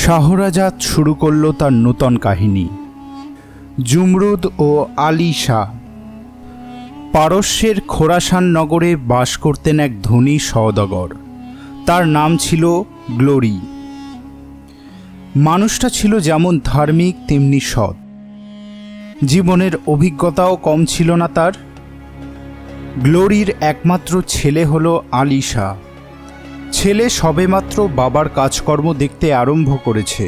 শাহরাজাদ শুরু করল তার নূতন কাহিনী। জুমরুদ ও আলী শাহ। পারস্যের খোরাসান নগরে বাস করতেন এক ধনী সওদাগর। তার নাম ছিল গ্লোরি। মানুষটা ছিল যেমন ধার্মিক তেমনি সৎ। জীবনের অভিজ্ঞতাও কম ছিল না তার। গ্লোরির একমাত্র ছেলে হলো আলী শাহ। ছেলে সবেমাত্র বাবার কাজকর্ম দেখতে আরম্ভ করেছে।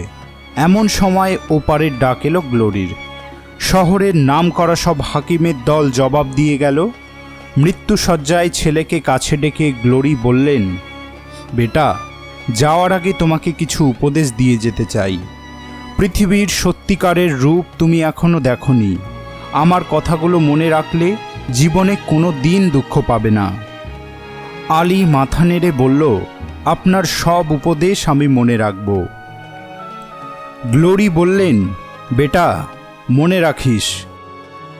এমন সময় ওপারের ডাক এলো গ্লোরির। শহরের নাম করা সব হাকিমের দল জবাব দিয়ে গেল। মৃত্যুশয্যায় ছেলেকে কাছে ডেকে গ্লোরি বললেন, বেটা, যাওয়ার আগে তোমাকে কিছু উপদেশ দিয়ে যেতে চাই। পৃথিবীর সত্যিকারের রূপ তুমি এখনো দেখোনি। আমার কথাগুলো মনে রাখলে জীবনে কোনো দিন দুঃখ পাবে না। আলী মাথা নেড়ে বলল, আপনার সব উপদেশ আমি মনে রাখব। গ্লোরি বললেন, বেটা, মনে রাখিস,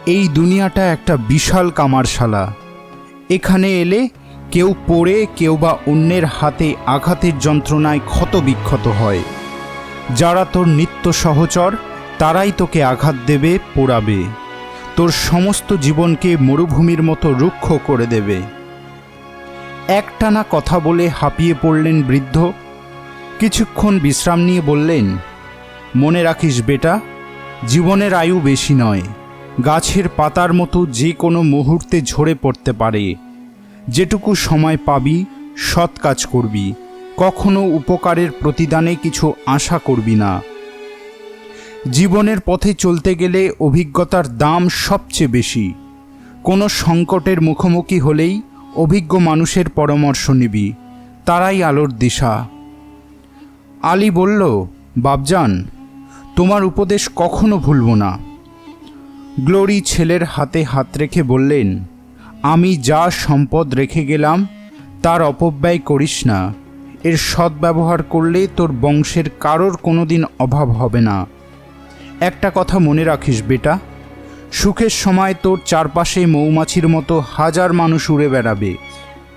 এই দুনিয়াটা একটা বিশাল কামারশালা। এখানে এলে কেউ পড়ে, কেউ বা অন্যের হাতে আঘাতের যন্ত্রণায় ক্ষতবিক্ষত হয়। যারা তোর নিত্য সহচর তারাই তোকে আঘাত দেবে, পোড়াবে, তোর সমস্ত জীবনকে মরুভূমির মতো রুক্ষ করে দেবে। একটানা কথা বলে হাঁপিয়ে পড়লেন বৃদ্ধ। কিছুক্ষণ বিশ্রাম নিয়ে বললেন, মনে রাখিস বেটা, জীবনের আয়ু বেশি নয়। গাছের পাতার মতো যে কোনো মুহূর্তে ঝরে পড়তে পারে। যেটুকু সময় পাবি সৎ কাজ করবি। কখনো উপকারের প্রতিদানে কিছু আশা করবি না। জীবনের পথে চলতে গেলে অভিজ্ঞতার দাম সবচেয়ে বেশি। কোনো সংকটের মুখোমুখি হলেই অভিজ্ঞ মানুষের পরামর্শ নিবি, তারাই আলোর দিশা। আলী বলল, বাপজান, তোমার উপদেশ কখনো ভুলব না। গ্লোরি ছেলের হাতে হাত রেখে বললেন, আমি যা সম্পদ রেখে গেলাম তার অপব্যয় করিস না। এর সদ্ব্যবহার করলে তোর বংশের কারোর কোনো দিন অভাব হবে না। একটা কথা মনে রাখিস বেটা, সুখের সময় তোর চারপাশে মৌমাছির মতো হাজার মানুষ উড়ে বেড়াবে,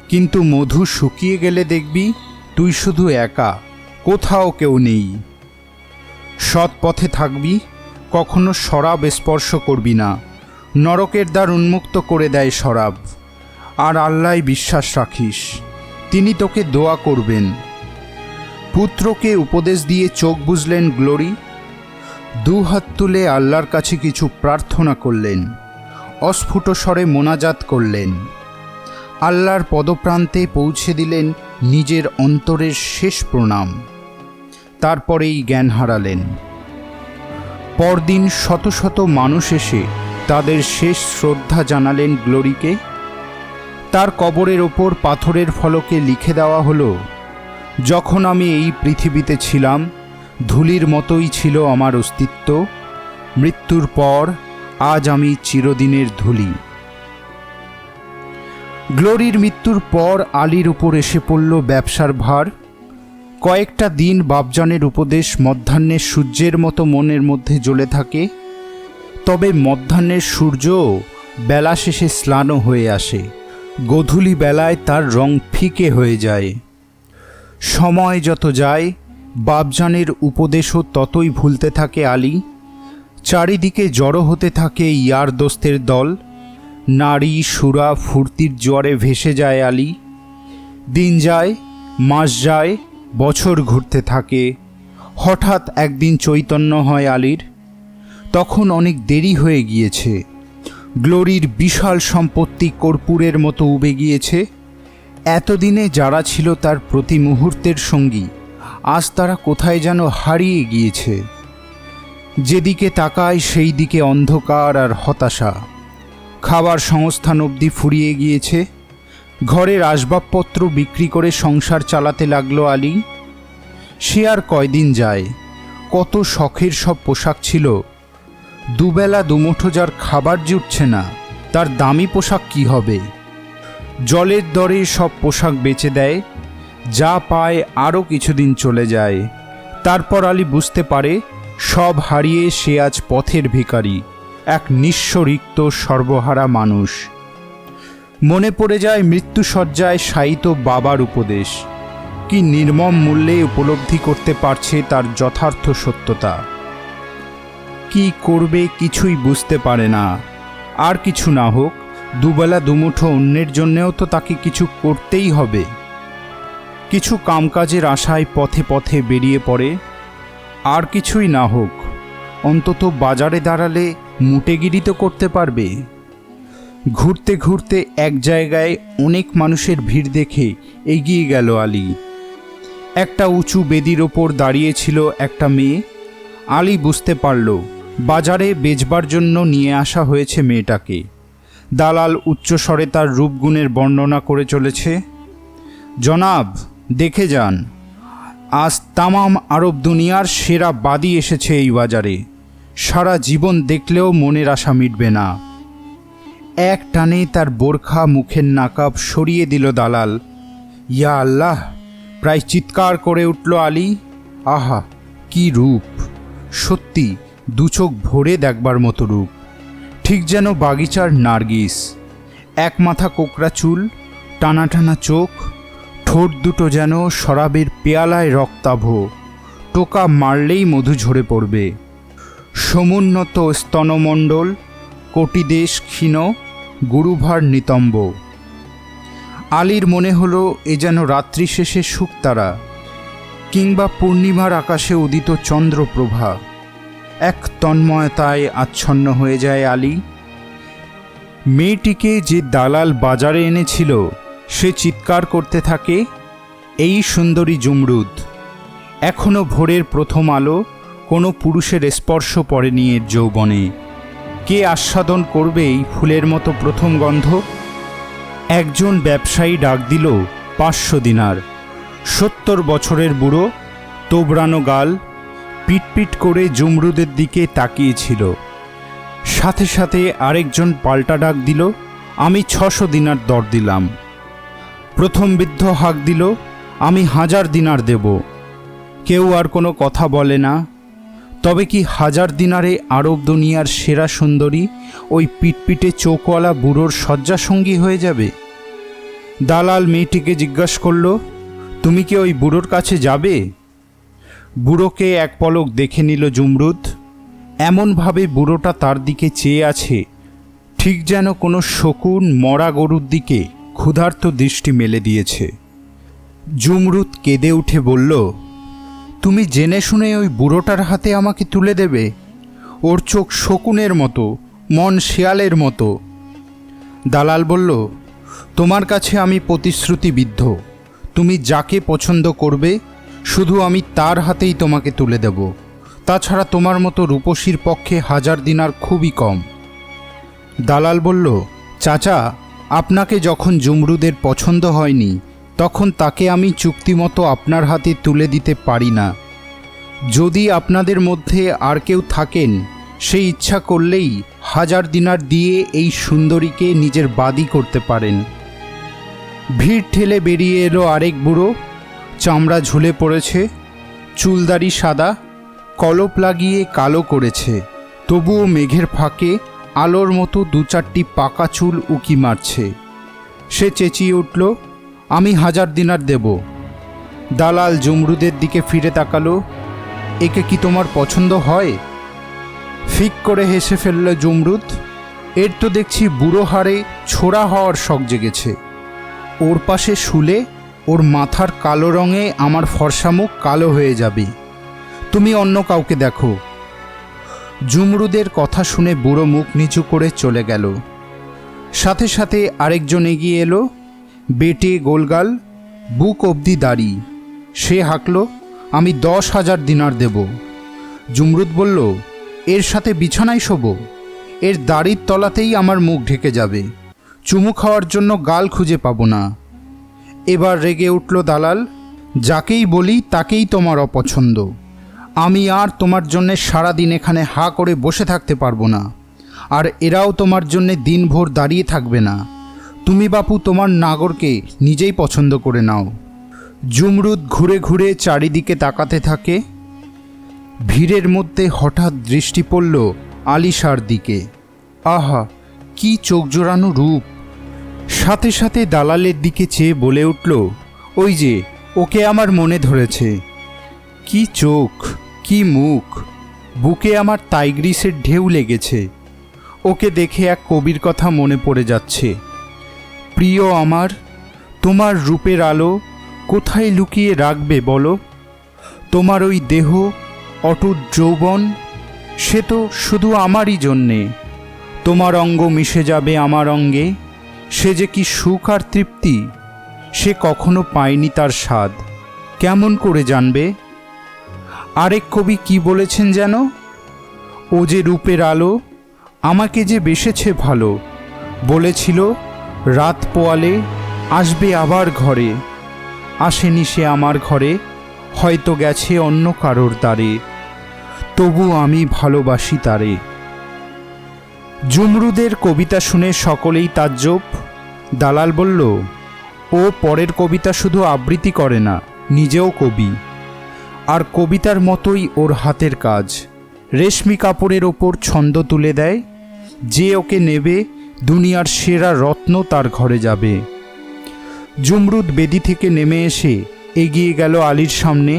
কিন্তু মধু শুকিয়ে গেলে দেখবি তুই শুধু একা, কোথাও কেউ নেই। সৎ পথে থাকবি, কখনো শরাব স্পর্শ করবি না। নরকের দ্বার উন্মুক্ত করে দেয় শরাব। আর আল্লাহয় বিশ্বাস রাখিস, তিনি তোকে দোয়া করবেন। পুত্রকে উপদেশ দিয়ে চোখ বুজলেন গ্লোরি। দুহাত তুলে আল্লাহর কাছে কিছু প্রার্থনা করলেন। অস্ফুট স্বরে মোনাজাত করলেন। আল্লাহর পদপ্রান্তে পৌঁছে দিলেন নিজের অন্তরের শেষ প্রণাম। তারপরেই জ্ঞান হারালেন। পরদিন শত শত মানুষ এসে তাদের শেষ শ্রদ্ধা জানালেন গ্লোরিকে। তার কবরের ওপর পাথরের ফলকে লিখে দেওয়া হলো, যখন আমি এই পৃথিবীতে ছিলাম ধুলির মতোই ছিল আমার অস্তিত্ব। মৃত্যুর পর আজ আমি চিরদিনের ধুলি। গ্লোরির মৃত্যুর পর আলীর উপর এসে পড়ল ব্যবসার ভার। কয়েকটা দিন বাপজানের উপদেশ মধ্যাহ্নের সূর্যের মতো মনের মধ্যে জ্বলে থাকে। তবে মধ্যাহ্নের সূর্য বেলা শেষে স্নান হয়ে আসে। গোধূলি বেলায় তার রং ফিকে হয়ে যায়। সময় যত যায় বাপজানের উপদেশও ততই ভুলতে থাকে আলী। চারিদিকে জড়ো হতে থাকে ইয়ার দোস্তের দল। নারী সুরা ফুর্তির জোয়ারে ভেসে যায় আলী। দিন যায়, মাস যায়, বছর ঘুরতে থাকে। হঠাৎ একদিন চৈতন্য হয় আলীর। তখন অনেক দেরি হয়ে গিয়েছে। গ্লোরির বিশাল সম্পত্তি কর্পূরের মতো উবে গিয়েছে। এতদিনে যারা ছিল তার প্রতি মুহূর্তের সঙ্গী, আজ তারা কোথায় যেন হারিয়ে গিয়েছে। যেদিকে তাকায় সেই দিকে অন্ধকার আর হতাশা। খাবার সংস্থান অবধি ফুরিয়ে গিয়েছে। ঘরের আসবাবপত্র বিক্রি করে সংসার চালাতে লাগলো আলী। সে আর কয়দিন যায়। কত শখের সব পোশাক ছিল। দুবেলা দুমুঠো যার খাবার জুটছে না, তার দামি পোশাক কি হবে? জলের দরে সব পোশাক বেচে দেয়। যা পায় আরও কিছুদিন চলে যায়। তারপর আলী বুঝতে পারে সব হারিয়ে সে আজ পথের ভিখারি, এক নিঃস্ব রিক্ত সর্বহারা মানুষ। মনে পড়ে যায় মৃত্যুশয্যায় শায়িত বাবার উপদেশ, কি নির্মম মূল্যে উপলব্ধি করতে পারছে তার যথার্থ সত্যতা। কি করবে কিছুই বুঝতে পারে না। আর কিছু না হোক, দুবেলা দুমুঠো অন্যের জন্যেও তো তাকে কিছু করতেই হবে। কিছু কামকাজের আশায় পথে পথে বেরিয়ে পড়ে। আর কিছুই না হোক, অন্তত বাজারে দাঁড়ালে মুটেগিরি তো করতে পারবে। ঘুরতে ঘুরতে এক জায়গায় অনেক মানুষের ভিড় দেখে এগিয়ে গেল আলী। একটা উঁচু বেদির ওপর দাঁড়িয়েছিল একটা মেয়ে। আলী বুঝতে পারল বাজারে বেচবার জন্য নিয়ে আসা হয়েছে মেয়েটাকে। দালাল উচ্চস্বরে তার রূপগুণের বর্ণনা করে চলেছে। জনাব, দেখে যান, আজ তামাম আরব দুনিয়ার সেরা বাদী এসেছে এই বাজারে। সারা জীবন দেখলেও মনের আশা মিটবে না। এক টানে তার বোরখা মুখের নাকাব সরিয়ে দিল দালাল। ইয়া আল্লাহ! প্রায় চিৎকার করে উঠল আলী। আহা, কি রূপ! সত্যি দুচোখ ভরে দেখবার মতো রূপ। ঠিক যেন বাগিচার নার্গিস। এক মাথা কোকড়া চুল, টানা টানা চোখ, ঠোঁট দুটো যেন শরাবের পেয়ালায় রক্তাভ। টোকা মারলেই মধু ঝরে পড়বে। সমুন্নত স্তনমণ্ডল, কোটিদেশ ক্ষীণ, গুরুভার নিতম্ব। আলীর মনে হলো এ যেন রাত্রি শেষে শুকতারা কিংবা পূর্ণিমার আকাশে উদিত চন্দ্রপ্রভা। এক তন্ময়তায় আচ্ছন্ন হয়ে যায় আলী। মেয়েটিকে যে দালাল বাজারে এনেছিল সে চিৎকার করতে থাকে, এই সুন্দরী জুমরুদ! এখনো ভোরের প্রথম আলো, কোনো পুরুষের স্পর্শ পড়েনি এর যৌবনে। কে আস্বাদন করবে এই ফুলের মতো প্রথম গন্ধ? একজন ব্যবসায়ী ডাক দিল 500 দিনার। 70 বছরের বুড়ো, তোবড়ানো গাল, পিটপিট করে জুমরুদের দিকে তাকিয়েছিল। সাথে সাথে আরেকজন পাল্টা ডাক দিল, আমি 600 দিনার দর দিলাম। প্রথম বৃদ্ধ হাঁক দিল, আমি 1000 দিনার দেব। কেউ আর কোনো কথা বলে না। তবে কি 1000 দিনারে আরব দুনিয়ার সেরা সুন্দরী ওই পিটপিটে চোখওয়ালা বুড়োর শয্যাসঙ্গী হয়ে যাবে? দালাল মেয়েটিকে জিজ্ঞাসা করল, তুমি কি ওই বুড়োর কাছে যাবে? বুড়োকে এক পলক দেখে নিল জুমরুদ। এমনভাবে বুড়োটা তার দিকে চেয়ে আছে, ঠিক যেন কোনো শকুন মরা গরুর দিকে ক্ষুধার্ত দৃষ্টি মেলে দিয়েছে। জুমরুদ কেঁদে উঠে বলল, তুমি জেনে শুনে ওই বুড়োটার হাতে আমাকে তুলে দেবে? ওর চোখ শকুনের মতো, মন শেয়ালের মতো। দালাল বলল, তোমার কাছে আমি প্রতিশ্রুতিবিদ্ধ। তুমি যাকে পছন্দ করবে শুধু আমি তার হাতেই তোমাকে তুলে দেব। তাছাড়া তোমার মতো রূপসীর পক্ষে 1000 দিনার খুবই কম। দালাল বলল, চাচা, আপনাকে যখন জুমরুদের পছন্দ হয়নি তখন তাকে আমি চুক্তিমতো আপনার হাতে তুলে দিতে পারি না। যদি আপনাদের মধ্যে আর কেউ থাকেন, সেই ইচ্ছা করলেই 1000 দিনার দিয়ে এই সুন্দরীকে নিজের বাদী করতে পারেন। ভিড় ঠেলে বেরিয়ে এলো আরেক বুড়ো। চামড়া ঝুলে পড়েছে, চুলদারি সাদা, কলপ লাগিয়ে কালো করেছে। তবুও মেঘের ফাঁকে আলোর মতো 2-4টি পাকা চুল উকি মারছে। সে চেঁচিয়ে উঠল, আমি 1000 দিনার দেব। দালাল জুমরুদের দিকে ফিরে তাকালো, একে কি তোমার পছন্দ হয়? ফিক করে হেসে ফেলল জুমরুদ। এর তো দেখছি বুড়ো হাড়ে ছোড়া হওয়ার শখ জেগেছে। ওর পাশে শুলে ওর মাথার কালো রঙে আমার ফর্সা মুখ কালো হয়ে যাবে। তুমি অন্য কাউকে দেখো। জুমরুদের কথা শুনে বুড়ো মুখ নিচু করে চলে গেল। সাথে সাথে আরেকজন এগিয়ে এলো, বেটে গোলগাল, বুক অবধি দাড়ি। সে হাঁকল, আমি 10,000 দিনার দেব। জুমরুদ বলল, এর সাথে বিছানায় শোবো? এর দাড়ির তলাতেই আমার মুখ ঢেকে যাবে। চুমু খাওয়ার জন্য গাল খুঁজে পাবো না। এবার রেগে উঠল দালাল, যাকেই বলি তাকেই তোমার অপছন্দ। আমি আর তোমার জন্যে সারাদিন এখানে হা করে বসে থাকতে পারবো না। আর এরাও তোমার জন্যে দিনভর দাঁড়িয়ে থাকবে না। তুমি বাপু তোমার নাগরকে নিজেই পছন্দ করে নাও। জুমরুদ ঘুরে ঘুরে চারিদিকে তাকাতে থাকে। ভিড়ের মধ্যে হঠাৎ দৃষ্টি পড়ল আলিশার দিকে। আহা, কি চোখ জোড়ানো রূপ! সাথে সাথে দালালের দিকে চেয়ে বলে উঠল, ওই যে ওকে আমার মনে ধরেছে। কি চোখ, কি মুখ, বুকে আমার টাইগ্রিসের ঢেউ লেগেছে। ওকে দেখে এক কবির কথা মনে পড়ে যাচ্ছে। প্রিয় আমার, তোমার রূপের আলো কোথায় লুকিয়ে রাখবে বলো? তোমার ওই দেহ, অটুট যৌবন, সে তো শুধু আমারই জন্যে। তোমার অঙ্গ মিশে যাবে আমার অঙ্গে, সে যে কি সুখ আর তৃপ্তি, সে কখনো পায়নি তার স্বাদ, কেমন করে জানবে? আরেক কবি কি বলেছেন যেন, ও যে রূপের আলো, আমাকে যে বেসেছে ভালো, বলেছিল রাত পোয়ালে আসবে আবার ঘরে। আসেনি সে আমার ঘরে, হয়তো গেছে অন্য কারোর দ্বারে, তবু আমি ভালোবাসি তারে। জুমরুদের কবিতা শুনে সকলেই তাজ্জব। দালাল বলল, ও পরের কবিতা শুধু আবৃত্তি করে না, নিজেও কবি। আর কবিতার মতোই ওর হাতের কাজ, রেশমি কাপড়ের ওপর ছন্দ তুলে দেয়। যে ওকে নেবে, দুনিয়ার সেরা রত্ন তার ঘরে যাবে। জুমরুদ বেদি থেকে নেমে এসে এগিয়ে গেল আলীর সামনে,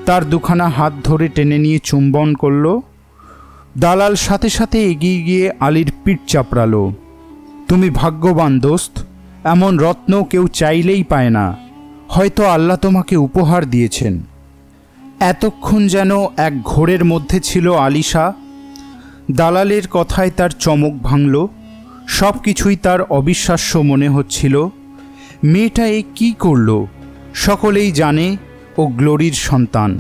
তার দুখানা হাত ধরে টেনে নিয়ে চুম্বন করল। দালাল সাথে সাথে এগিয়ে গিয়ে আলীর পিঠ চাপড়ালো। তুমি ভাগ্যবান দোস্ত, এমন রত্ন কেউ চাইলেই পায় না, হয়তো আল্লাহ তোমাকে উপহার দিয়েছেন। এতক্ষণ যেন এক ঘোরের মধ্যে ছিল আলিশা। দালালের কথায় তার চমক ভাঙল, সব কিছুই তার অবিশ্বাস্য মনে হচ্ছিল। মেয়েটা এ কী করল? সকলেই জানে ও গ্লোরির সন্তান,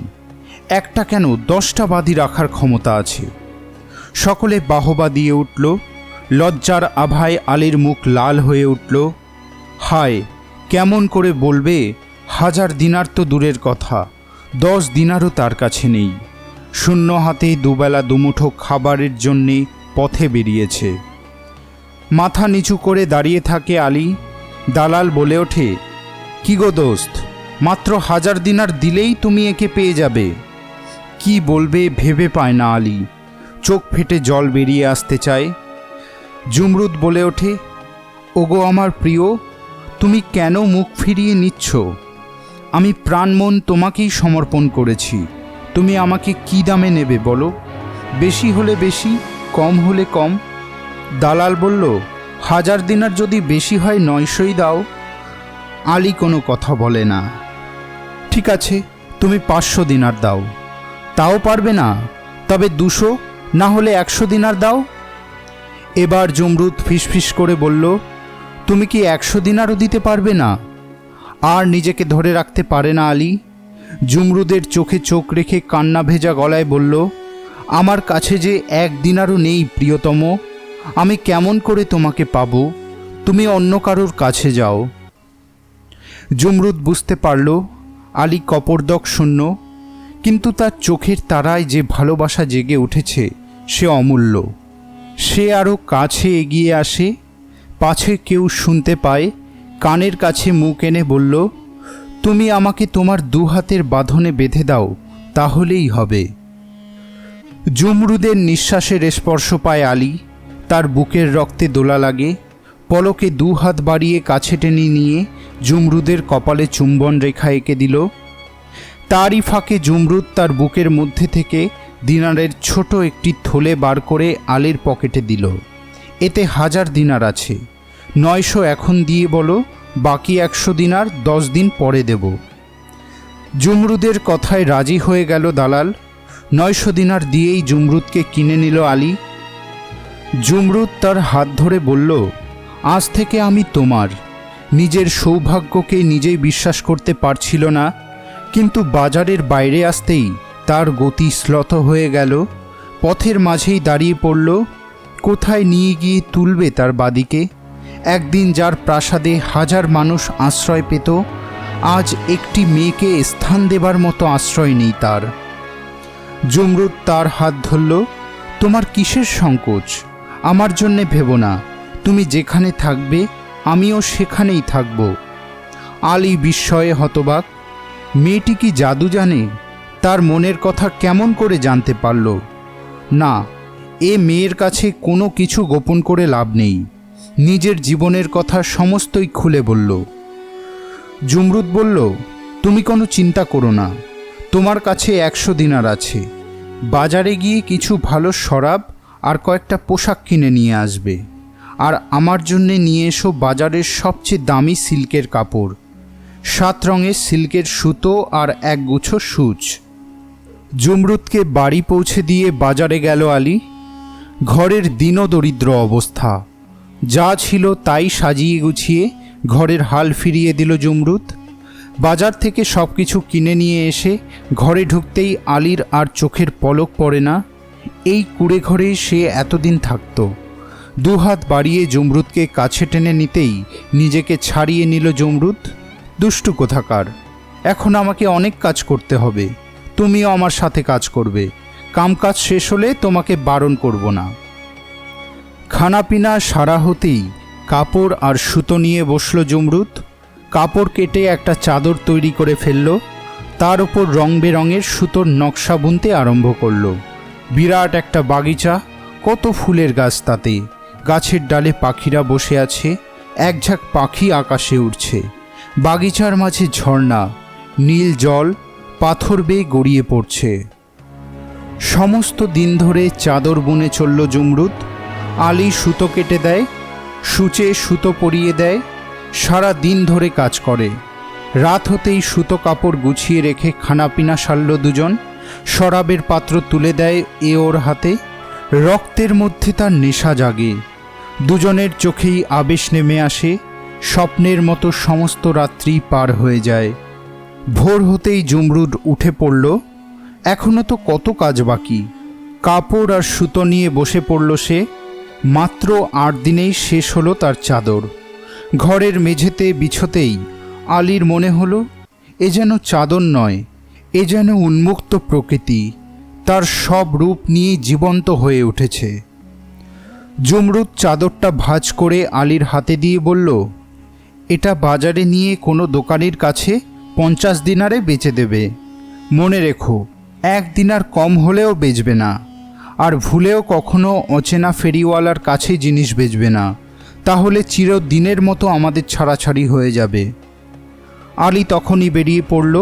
একটা কেন 10টা বাদী রাখার ক্ষমতা আছে। সকলে বাহবা দিয়ে উঠল। লজ্জার আভায় আলীর মুখ লাল হয়ে উঠল। হায়, কেমন করে বলবে? 1000 দিনার তো দূরের কথা, 10 দিনারও তার কাছে নেই। শূন্য হাতে দুবেলা দুমুঠো খাবারের জন্যে পথে বেরিয়েছে। মাথা নিচু করে দাঁড়িয়ে থাকে আলী। দালাল বলে ওঠে, কি গো দোস্ত, মাত্র 1000 দিনার দিলেই তুমি একে পেয়ে যাবে। কি বলবে ভেবে পায় না আলী, চোখ ফেটে জল বেরিয়ে আসতে চায়। জুমরুদ বলে ওঠে, ওগো আমার প্রিয়, তুমি কেন মুখ ফিরিয়ে নিচ্ছ? আমি প্রাণমন তোমাকেই সমর্পণ করেছি, তুমি আমাকে কি দামে নেবে বলো? বেশি হলে বেশি, কম হলে কম। দালাল বলল, 1000 দিনার যদি বেশি হয় 900ই দাও। আলী কোনো কথা বলে না। ঠিক আছে, তুমি 500 দিনার দাও। তাও পারবে না? তবে 200, না হলে 100 দিনার দাও। এবার জমরুদ ফিসফিস করে বলল, তুমি কি 100 দিনারও দিতে পারবে না? আর নিজেকে ধরে রাখতে পারে না আলী। জুমরুদের চোখে চোখ রেখে কান্না ভেজা গলায় বলল, আমার কাছে যে 1 দিনারও নেই প্রিয়তম, আমি কেমন করে তোমাকে পাবো? তুমি অন্য কারোর কাছে যাও। জুমরুদ বুঝতে পারল আলী কপর্দক শূন্য, কিন্তু তার চোখের তারায় যে ভালোবাসা জেগে উঠেছে সে অমূল্য। সে আরও কাছে এগিয়ে আসে, পাছে কেউ শুনতে পায়, কানের কাছে মুখ এনে বলল, তুমি আমাকে তোমার 2 হাতের বাঁধনে বেঁধে দাও, তাহলেই হবে। জুমরুদের নিঃশ্বাসের স্পর্শ পায় আলী, তার বুকের রক্তে দোলা লাগে। পলকে 2 হাত বাড়িয়ে কাছে টেনে নিয়ে জুমরুদের কপালে চুম্বন রেখা এঁকে দিল। তারই ফাঁকে জুমরুদ তার বুকের মধ্যে থেকে দিনারের ছোট একটি থলে বার করে আলীর পকেটে দিল। এতে 1000 দিনার আছে, 900 এখন দিয়ে বলো, বাকি 100 দিনার 10 দিন পরে দেব। জুমরুদের কথায় রাজি হয়ে গেল দালাল। 900 দিনার দিয়েই জুমরুদকে কিনে নিল আলী। জুমরুদ তার হাত ধরে বলল, আজ থেকে আমি তোমার। নিজের সৌভাগ্যকে নিজেই বিশ্বাস করতে পারছিল না, কিন্তু বাজারের বাইরে আসতেই তার গতি শ্লথ হয়ে গেল। পথের মাঝেই দাঁড়িয়ে পড়ল। কোথায় নিয়ে গিয়ে তুলবে তার বাদীকে? একদিন যার প্রাসাদে 1000 মানুষ আশ্রয় পেত, আজ একটি মেয়েকে স্থান দেবার মতো আশ্রয় নেই তার। জুমরুদ তার হাত ধরল। তোমার কিসের সংকোচ? আমার জন্যে ভেবো না, তুমি যেখানে থাকবে আমিও সেখানেই থাকব। আলী বিস্ময়ে হতবাক। মেয়েটি কি জাদু জানে? তার মনের কথা কেমন করে জানতে পারল? না, এ মেয়ের কাছে কোনো কিছু গোপন করে লাভ নেই। নিজের জীবনের কথা সমস্তই খুলে বলল। জুমরুদ বলল, তুমি কোনো চিন্তা করো না, তোমার কাছে 100 দিনার আছে। বাজারে গিয়ে কিছু ভালো শরাব আর কয়েকটা পোশাক কিনে নিয়ে আসবে। আর আমার জন্যে নিয়ে এসো বাজারের সবচেয়ে দামি সিল্কের কাপড়, 7 রঙের সিল্কের সুতো আর একগুচ্ছ সূচ। জমরুদকে বাড়ি পৌঁছে দিয়ে বাজারে গেল আলী। ঘরের দীনদরিদ্র অবস্থা, যা ছিল তাই সাজিয়ে গুছিয়ে ঘরের হাল ফিরিয়ে দিল জমরুদ। বাজার থেকে সব কিছু কিনে নিয়ে এসে ঘরে ঢুকতেই আলীর আর চোখের পলক পড়ে না। এই কুঁড়ে ঘরেই সে এতদিন থাকত। দুহাত বাড়িয়ে জমরুদকে কাছে টেনে নিতেই নিজেকে ছাড়িয়ে নিল জমরুদ। দুষ্টু কোথাকার, এখন আমাকে অনেক কাজ করতে হবে, তুমিও আমার সাথে কাজ করবে। কামকাজ শেষ হলে তোমাকে বারণ করব না। খানাপিনা সারা হতেই কাপড় আর সুতো নিয়ে বসল জমরুদ। কাপড় কেটে একটা চাদর তৈরি করে ফেলল, তার ওপর রং বেরঙের সুতোর নকশা বুনতে আরম্ভ করল। বিরাট একটা বাগিচা, কত ফুলের গাছ, তাতে গাছের ডালে পাখিরা বসে আছে, একঝাঁক পাখি আকাশে উড়ছে। বাগিচার মাঝে ঝর্ণা, নীল জল পাথর বেয়ে গড়িয়ে পড়ছে। সমস্ত দিন ধরে চাদর বুনে চলল জমরুদ। আলী সুতো কেটে দেয়, সূচে সুতো পরিয়ে দেয়, সারা দিন ধরে কাজ করে। রাত হতেই সুতো কাপড় গুছিয়ে রেখে খানাপিনা সারল দুজন। শরাবের পাত্র তুলে দেয় এ ওর হাতে। রক্তের মধ্যে তার নেশা জাগে, দুজনের চোখেই আবেশ নেমে আসে। স্বপ্নের মতো সমস্ত রাত্রি পার হয়ে যায়। ভোর হতেই জমরুদ উঠে পড়ল। এখনও তো কত কাজ বাকি। কাপড় আর সুতো নিয়ে বসে পড়ল সে। মাত্র 8 দিনেই শেষ হলো তার চাদর। ঘরের মেঝেতে বিছোতেই আলীর মনে হলো এ যেন চাদর নয়, এ যেন উন্মুক্ত প্রকৃতি, তার সব রূপ নিয়ে জীবন্ত হয়ে উঠেছে। জমরুদ চাদরটা ভাঁজ করে আলীর হাতে দিয়ে বলল, এটা বাজারে নিয়ে কোনো দোকানের কাছে 50 দিনারে বেচে দেবে। মনে রেখো, 1 দিনার কম হলেও বেচবে না। আর ভুলেও কখনো অচেনা ফেরিওয়ালার কাছে জিনিস বেচবে না, তাহলে চিরদিনের মতো আমাদের ছাড়াছাড়ি হয়ে যাবে। আলী তখনই বেরিয়ে পড়ল।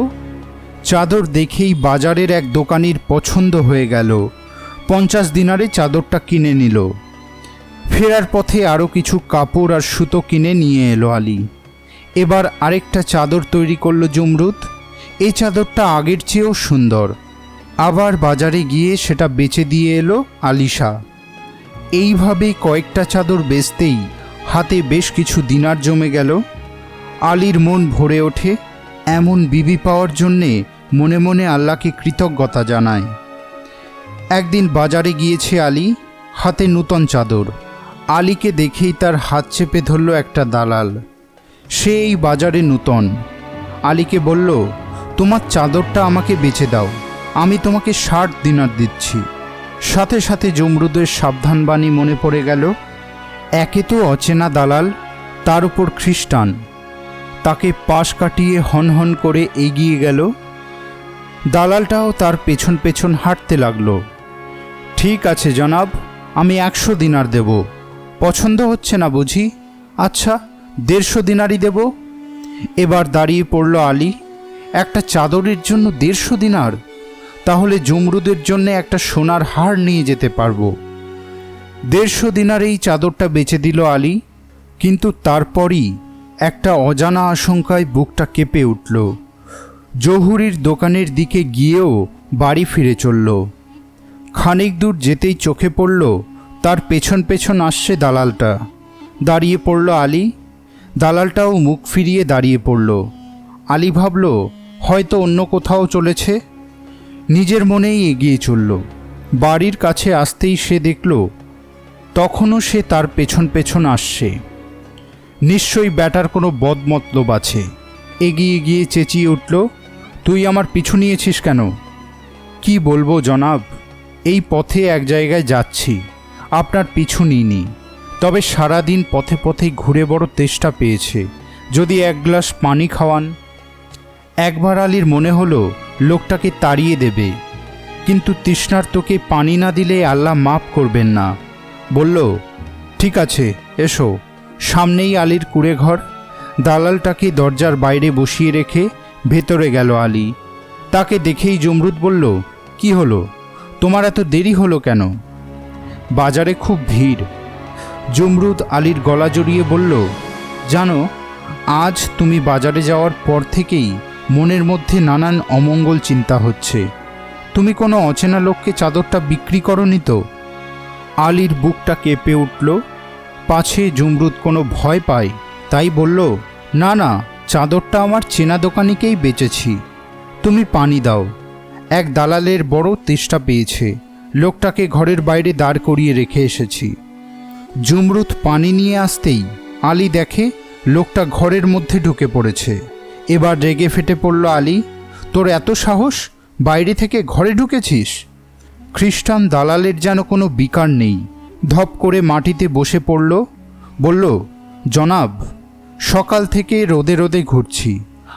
চাদর দেখেই বাজারের এক দোকানির পছন্দ হয়ে গেল। 50 দিনারে চাদরটা কিনে নিল। ফেরার পথে আরও কিছু কাপড় আর সুতো কিনে নিয়ে এলো আলী। এবার আরেকটা চাদর তৈরি করল জমরুদ। এই চাদরটা আগের চেয়েও সুন্দর। আবার বাজারে গিয়ে সেটা বেচে দিয়ে এলো আলিশা। এইভাবেই কয়েকটা চাদর বেচতেই হাতে বেশ কিছু দিনার জমে গেল। আলীর মন ভরে ওঠে। এমন বিবি পাওয়ার জন্যে মনে মনে আল্লাহকে কৃতজ্ঞতা জানায়। একদিন বাজারে গিয়েছে আলী, হাতে নূতন চাদর। আলীকে দেখেই তার হাত চেপে ধরল একটা দালাল। সে এই বাজারে নূতন। আলীকে বলল, তোমার চাদরটা আমাকে বেচে দাও, আমি তোমাকে 60 দিনার দিচ্ছি। সাথে সাথে জমরুদের সাবধানবাণী মনে পড়ে গেল। একে তো অচেনা দালাল, তার উপর খ্রিস্টান। তাকে পাশ কাটিয়ে হনহন করে এগিয়ে গেল। দালালটাও তার পেছন পেছন হাঁটতে লাগলো। ঠিক আছে জনাব, আমি 100 দিনার দেব। পছন্দ হচ্ছে না বুঝি? আচ্ছা, 150 দিনারই দেব। এবার দাঁড়িয়ে পড়ল আলী। একটা চাদরের জন্য 150 দিনার? তাহলে জমরুদের জন্য একটা সোনার হার নিয়ে যেতে পারবো। 150 দিনারেই চাদরটা বেচে দিল আলী। কিন্তু তারপরই একটা অজানা আশঙ্কায় বুকটা কেঁপে উঠল। জহুরির দোকানের দিকে গিয়েও বাড়ি ফিরে চলল। খানিক দূর যেতেই চোখে পড়ল তার পেছন পেছন আসছে দালালটা। দাঁড়িয়ে পড়ল আলী। দালালটাও মুখ ফিরিয়ে দাঁড়িয়ে পড়ল। আলী ভাবল হয়তো অন্য কোথাও চলেছে। নিজের মনেই এগিয়ে চলল। বাড়ির কাছে আসতেই সে দেখল তখনও সে তার পেছন পেছন আসছে। নিশ্চয়ই ব্যাটার কোনো বদমতলব আছে। এগিয়ে গিয়ে চেঁচিয়ে উঠল, তুই আমার পিছু নিয়েছিস কেন? কি বলবো জনাব, এই পথে এক জায়গায় যাচ্ছি, আপনার পিছু নিইনি। তবে সারাদিন পথে পথে ঘুরে বড় তেষ্টা পেয়েছে, যদি 1 গ্লাস পানি খাওয়ান। একবার আলীর মনে হলো লোকটাকে তাড়িয়ে দেবে, কিন্তু তৃষ্ণার্তকে পানি না দিলে আল্লাহ মাফ করবেন না। বলল, ঠিক আছে এসো। সামনেই আলীর কুঁড়ে ঘর। দালালটাকে দরজার বাইরে বসিয়ে রেখে ভেতরে গেল আলী। তাকে দেখেই জমরুদ বলল, কি হলো, তোমার এত দেরি হলো কেন? বাজারে খুব ভিড়। জমরুদ আলীর গলা জড়িয়ে বলল, জানো, আজ তুমি বাজারে যাওয়ার পর থেকেই মনের মধ্যে নানান অমঙ্গল চিন্তা হচ্ছে। তুমি কোনো অচেনা লোককে চাদরটা বিক্রি করনি তো? আলীর বুকটা কেঁপে উঠল। পাছে জমরুদ কোনো ভয় পায় তাই বলল, না না, চাদরটা আমার চেনা দোকানিকেই বেচেছি। তুমি পানি দাও। এক দালালের বড় তেষ্টা পেয়েছে, লোকটাকে ঘরের বাইরে দাঁড় করিয়ে রেখে এসেছি। জমরুদ পানি নিয়ে আসতেই আলী দেখে লোকটা ঘরের মধ্যে ঢুকে পড়েছে। এবার রেগে ফেটে পড়ল আলী, তোর এত সাহস, বাইরে থেকে ঘরে ঢুকেছিস? খ্রিস্টান দালালের যেন কোনো বিকার নেই, ধপ করে মাটিতে বসে পড়ল। বলল, জনাব, সকাল থেকে রোদে রোদে ঘুরছি,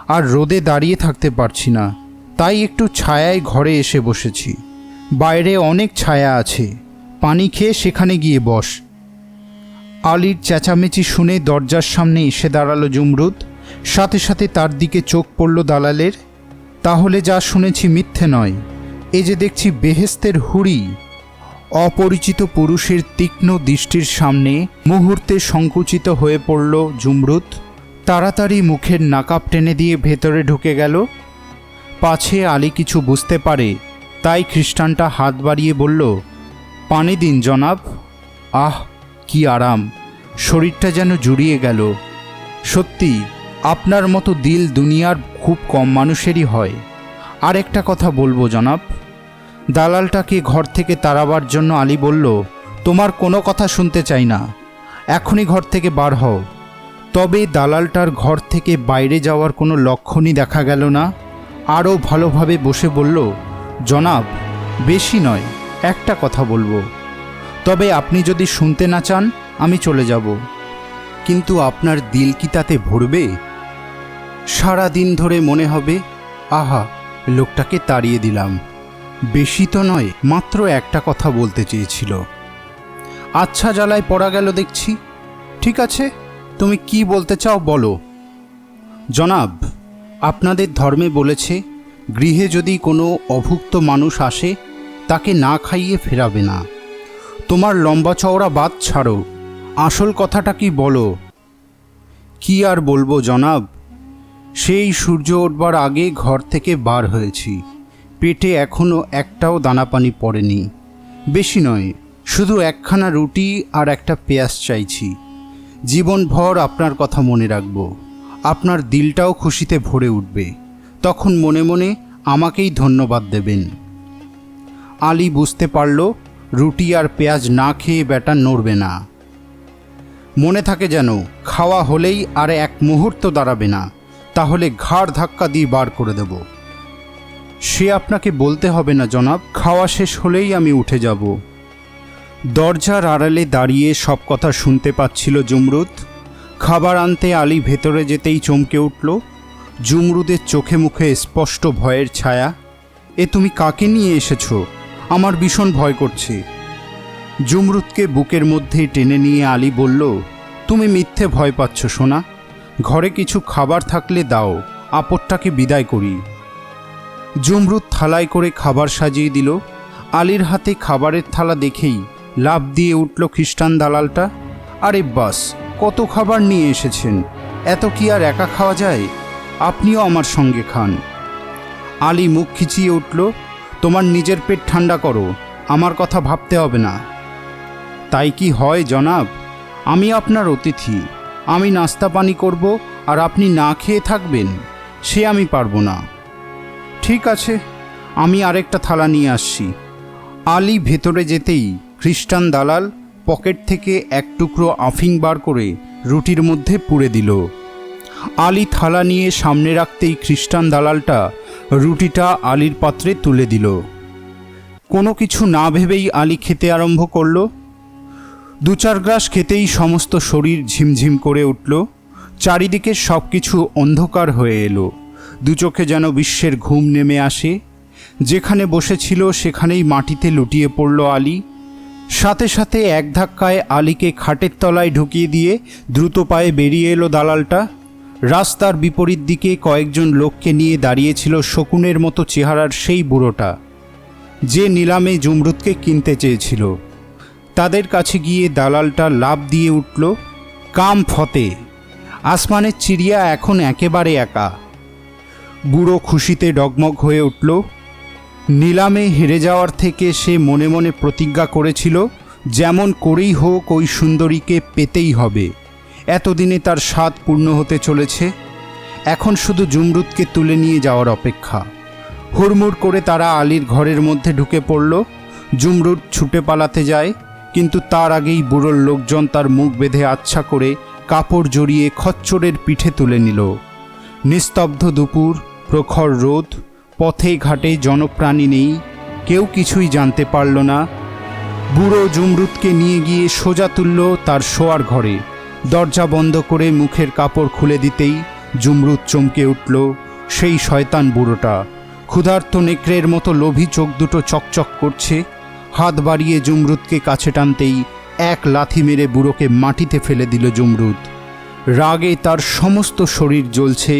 আর রোদে দাঁড়িয়ে থাকতে পারছি না, তাই একটু ছায়ায় ঘরে এসে বসেছি। বাইরে অনেক ছায়া আছে, পানি খেয়ে সেখানে গিয়ে বস। আলীর চেঁচামেচি শুনে দরজার সামনে এসে দাঁড়ালো জমরুদ। সাথে সাথে তার দিকে চোখ পড়ল দালালের। তাহলে যা শুনেছি মিথ্যে নয়, এ যে দেখছি বেহেস্তের হুড়ি। অপরিচিত পুরুষের তীক্ষ্ণ দৃষ্টির সামনে মুহূর্তে সংকুচিত হয়ে পড়ল জমরুদ। তাড়াতাড়ি মুখের নাকাব টেনে দিয়ে ভেতরে ঢুকে গেল। পাছে আলী কিছু বুঝতে পারে, তাই খ্রিস্টানটা হাত বাড়িয়ে বলল, পানি দিন জনাব। আহ, কি আরাম, শরীরটা যেন জুড়িয়ে গেল। সত্যি, আপনার মতো দিল দুনিয়ার খুব কম মানুষেরই হয়। আর একটা কথা বলবো জনাব। দালালটাকে ঘর থেকে তাড়াবার জন্য আলী বলল, তোমার কোনো কথা শুনতে চাই না, এখনই ঘর থেকে বার হও। তবে দালালটার ঘর থেকে বাইরে যাওয়ার কোনো লক্ষণই দেখা গেল না। আরও ভালোভাবে বসে বলল, জনাব, বেশি নয়, একটা কথা বলবো। তবে আপনি যদি শুনতে না চান আমি চলে যাব। কিন্তু আপনার দিল কি তাতে ভরবে? সারা দিন ধরে মনে হবে, আহা, লোকটাকে তাড়িয়ে দিলাম। বেশি তো নয়, মাত্র একটা কথা বলতে চেয়েছিল। আচ্ছা, জ্বালায় পড়া গেল দেখছি। ঠিক আছে, তুমি কি বলতে চাও বলো। জনাব, আপনাদের ধর্মে বলেছে, গৃহে যদি কোনো অভুক্ত মানুষ আসে তাকে না খাইয়ে ফেরাবে না। তোমার লম্বা চওড়া বাত ছাড়ো, আসল কথাটা কি বলো। কি আর বলবো জনাব, সেই সূর্য ওঠবার আগে ঘর থেকে বার হয়েছি, পেটে এখনও একটাও দানা পানি পড়েনি। বেশি নয়, শুধু একখানা রুটি আর একটা পেঁয়াজ চাইছি। জীবনভর আপনার কথা মনে রাখব, আপনার দিলটাও খুশিতে ভরে উঠবে। তখন মনে মনে আমাকেই ধন্যবাদ দেবেন। আলী বুঝতে পারল রুটি আর পেঁয়াজ না খেয়ে বেটা নড়বে না। মনে থাকে যেন, খাওয়া হলেই আর এক মুহূর্ত দাঁড়াবে না, তাহলে ঘাড় ধাক্কা দিয়ে বার করে দেব। সে আপনাকে বলতে হবে না জনাব, খাওয়া শেষ হলেই আমি উঠে যাব। দরজার আড়ালে দাঁড়িয়ে সব কথা শুনতে পাচ্ছিল জমরুদ। খাবার আনতে আলী ভেতরে যেতেই চমকে উঠল। জমরুদের চোখে মুখে স্পষ্ট ভয়ের ছায়া। এ তুমি কাকে নিয়ে এসেছো? আমার ভীষণ ভয় করছে। জমরুদকে বুকের মধ্যেই টেনে নিয়ে আলী বলল, তুমি মিথ্যে ভয় পাচ্ছ সোনা। ঘরে কিছু খাবার থাকলে দাও, আপদটাকে বিদায় করি। জমরুদ থালায় করে খাবার সাজিয়ে দিল। আলীর হাতে খাবারের থালা দেখেই লাফ দিয়ে উঠল খ্রিস্টান দালালটা। আরে বাস, কত খাবার নিয়ে এসেছেন, এত কি আর একা খাওয়া যায়? আপনিও আমার সঙ্গে খান। আলী মুখ খিচিয়ে উঠল, তোমার নিজের পেট ঠান্ডা করো, আমার কথা ভাবতে হবে না। তাই কি হয় জনাব? আমি আপনার অতিথি, আমি নাস্তা পানি করব আর আপনি না খেয়ে থাকবেন, সে আমি পারবো না। ঠিক আছে, আমি আরেকটা থালা নিয়ে আসছি। আলী ভেতরে যেতেই খ্রিস্টান দালাল পকেট থেকে এক টুকরো আফিং বার করে রুটির মধ্যে পুরে দিল। আলী থালা নিয়ে সামনে রাখতেই খ্রিস্টান দালালটা রুটিটা আলীর পাত্রে তুলে দিল। কোনো কিছু না ভেবেই আলী খেতে আরম্ভ করল। 2-4 গ্রাস খেতেই সমস্ত শরীর ঝিমঝিম করে উঠল। চারিদিকে সব কিছু অন্ধকার হয়ে এলো। দু চোখে যেন বিশ্বের ঘুম নেমে আসে। যেখানে বসেছিল সেখানেই মাটিতে লুটিয়ে পড়ল আলী। সাথে সাথে এক ধাক্কায় আলীকে খাটের তলায় ঢুকিয়ে দিয়ে দ্রুত পায়ে বেরিয়ে এলো দালালটা। রাস্তার বিপরীত দিকে কয়েকজন লোককে নিয়ে দাঁড়িয়েছিল শকুনের মতো চেহারার সেই বুড়োটা, যে নিলামে জুমরুদকে কিনতে চেয়েছিল। তাদের কাছে গিয়ে দালালটা লাফ দিয়ে উঠল, কাম ফতে, আসমানের চিড়িয়া এখন একেবারে একা। বুড়ো খুশিতে ডগমগ হয়ে উঠল। নিলামে হেরে যাওয়ার থেকে সে মনে মনে প্রতিজ্ঞা করেছিল যেমন করেই হোক ওই সুন্দরীকে পেতেই হবে। এতদিনে তার স্বাদ পূর্ণ হতে চলেছে, এখন শুধু জুমরুদকে তুলে নিয়ে যাওয়ার অপেক্ষা। হুড়মুড় করে তারা আলীর ঘরের মধ্যে ঢুকে পড়ল। জুমরুদ ছুটে পালাতে যায়, কিন্তু তার আগেই বুড়োর লোকজন তার মুখ বেঁধে আচ্ছা করে কাপড় জড়িয়ে খচ্চরের পিঠে তুলে নিল। নিস্তব্ধ দুপুর, প্রখর রোদ, পথে ঘাটে জনপ্রাণী নেই, কেউ কিছুই জানতে পারল না। বুড়ো জুমরুদকে নিয়ে গিয়ে সোজা তুলল তার শোয়ার ঘরে। দরজা বন্ধ করে মুখের কাপড় খুলে দিতেই জুমরুদ চমকে উঠল। সেই শয়তান বুড়োটা ক্ষুধার্ত নেকড়ের মতো লোভী চোখ দুটো চকচক করছে। হাত বাড়িয়ে জুমরুদকে কাছে টানতেই এক লাথি মেরে বুড়োকে মাটিতে ফেলে দিল জুমরুদ। রাগে তার সমস্ত শরীর জ্বলছে।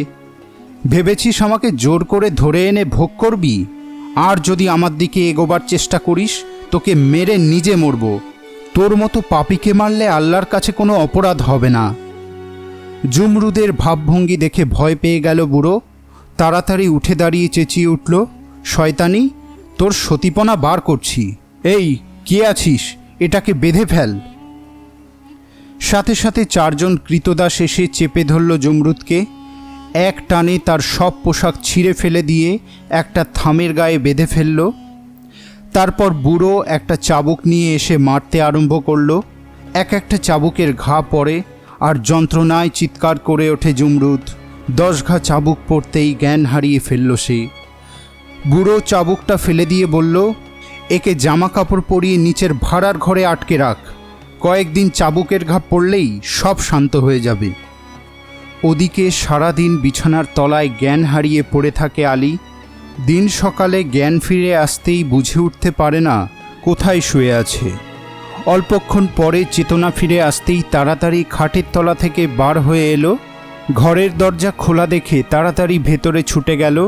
ভেবেছিস আমাকে জোর করে ধরে এনে ভোগ করবি? আর যদি আমার দিকে এগোবার চেষ্টা করিস, তোকে মেরে নিজে মরব। তোর মতো পাপীকে মারলে আল্লাহর কাছে কোনো অপরাধ হবে না। জুমরুদের ভাবভঙ্গি দেখে ভয় পেয়ে গেল বুড়ো। তাড়াতাড়ি উঠে দাঁড়িয়ে চেঁচিয়ে উঠল, শয়তানি, তোর সতীপনা বার করছি। এই, কে আছিস? এটাকে বেঁধে ফেল। সাথে সাথে চারজন কৃতদাস এসে চেপে ধরল জুমরুদকে। এক টানে তার সব পোশাক ছিঁড়ে ফেলে দিয়ে একটা থামের গায়ে বেঁধে ফেলল। তারপর বুড়ো একটা চাবুক নিয়ে এসে মারতে আরম্ভ করল। এক একটা চাবুকের ঘা পড়ে আর যন্ত্রণায় চিৎকার করে ওঠে জুমরুদ। 10 ঘা চাবুক পড়তেই জ্ঞান হারিয়ে ফেলল সে। বুড়ো চাবুকটা ফেলে দিয়ে বলল, একে জামা কাপড় পরিয়ে নিচের ভাড়ার ঘরে আটকে রাখ। কয়েকদিন চাবুকের ঘা পড়লেই সব শান্ত হয়ে যাবে। ওদিকে সারাদিন বিছানার তলায় জ্ঞান হারিয়ে পড়ে থাকে আলী। দিন সকালে জ্ঞান ফিরে আসতেই বুঝে উঠতে পারে না কোথায় শুয়ে আছে। অল্পক্ষণ পরে চেতনা ফিরে আসতেই তাড়াতাড়ি খাটের তলা থেকে বার হয়ে এলো। ঘরের দরজা খোলা দেখে তাড়াতাড়ি ভেতরে ছুটে গেল,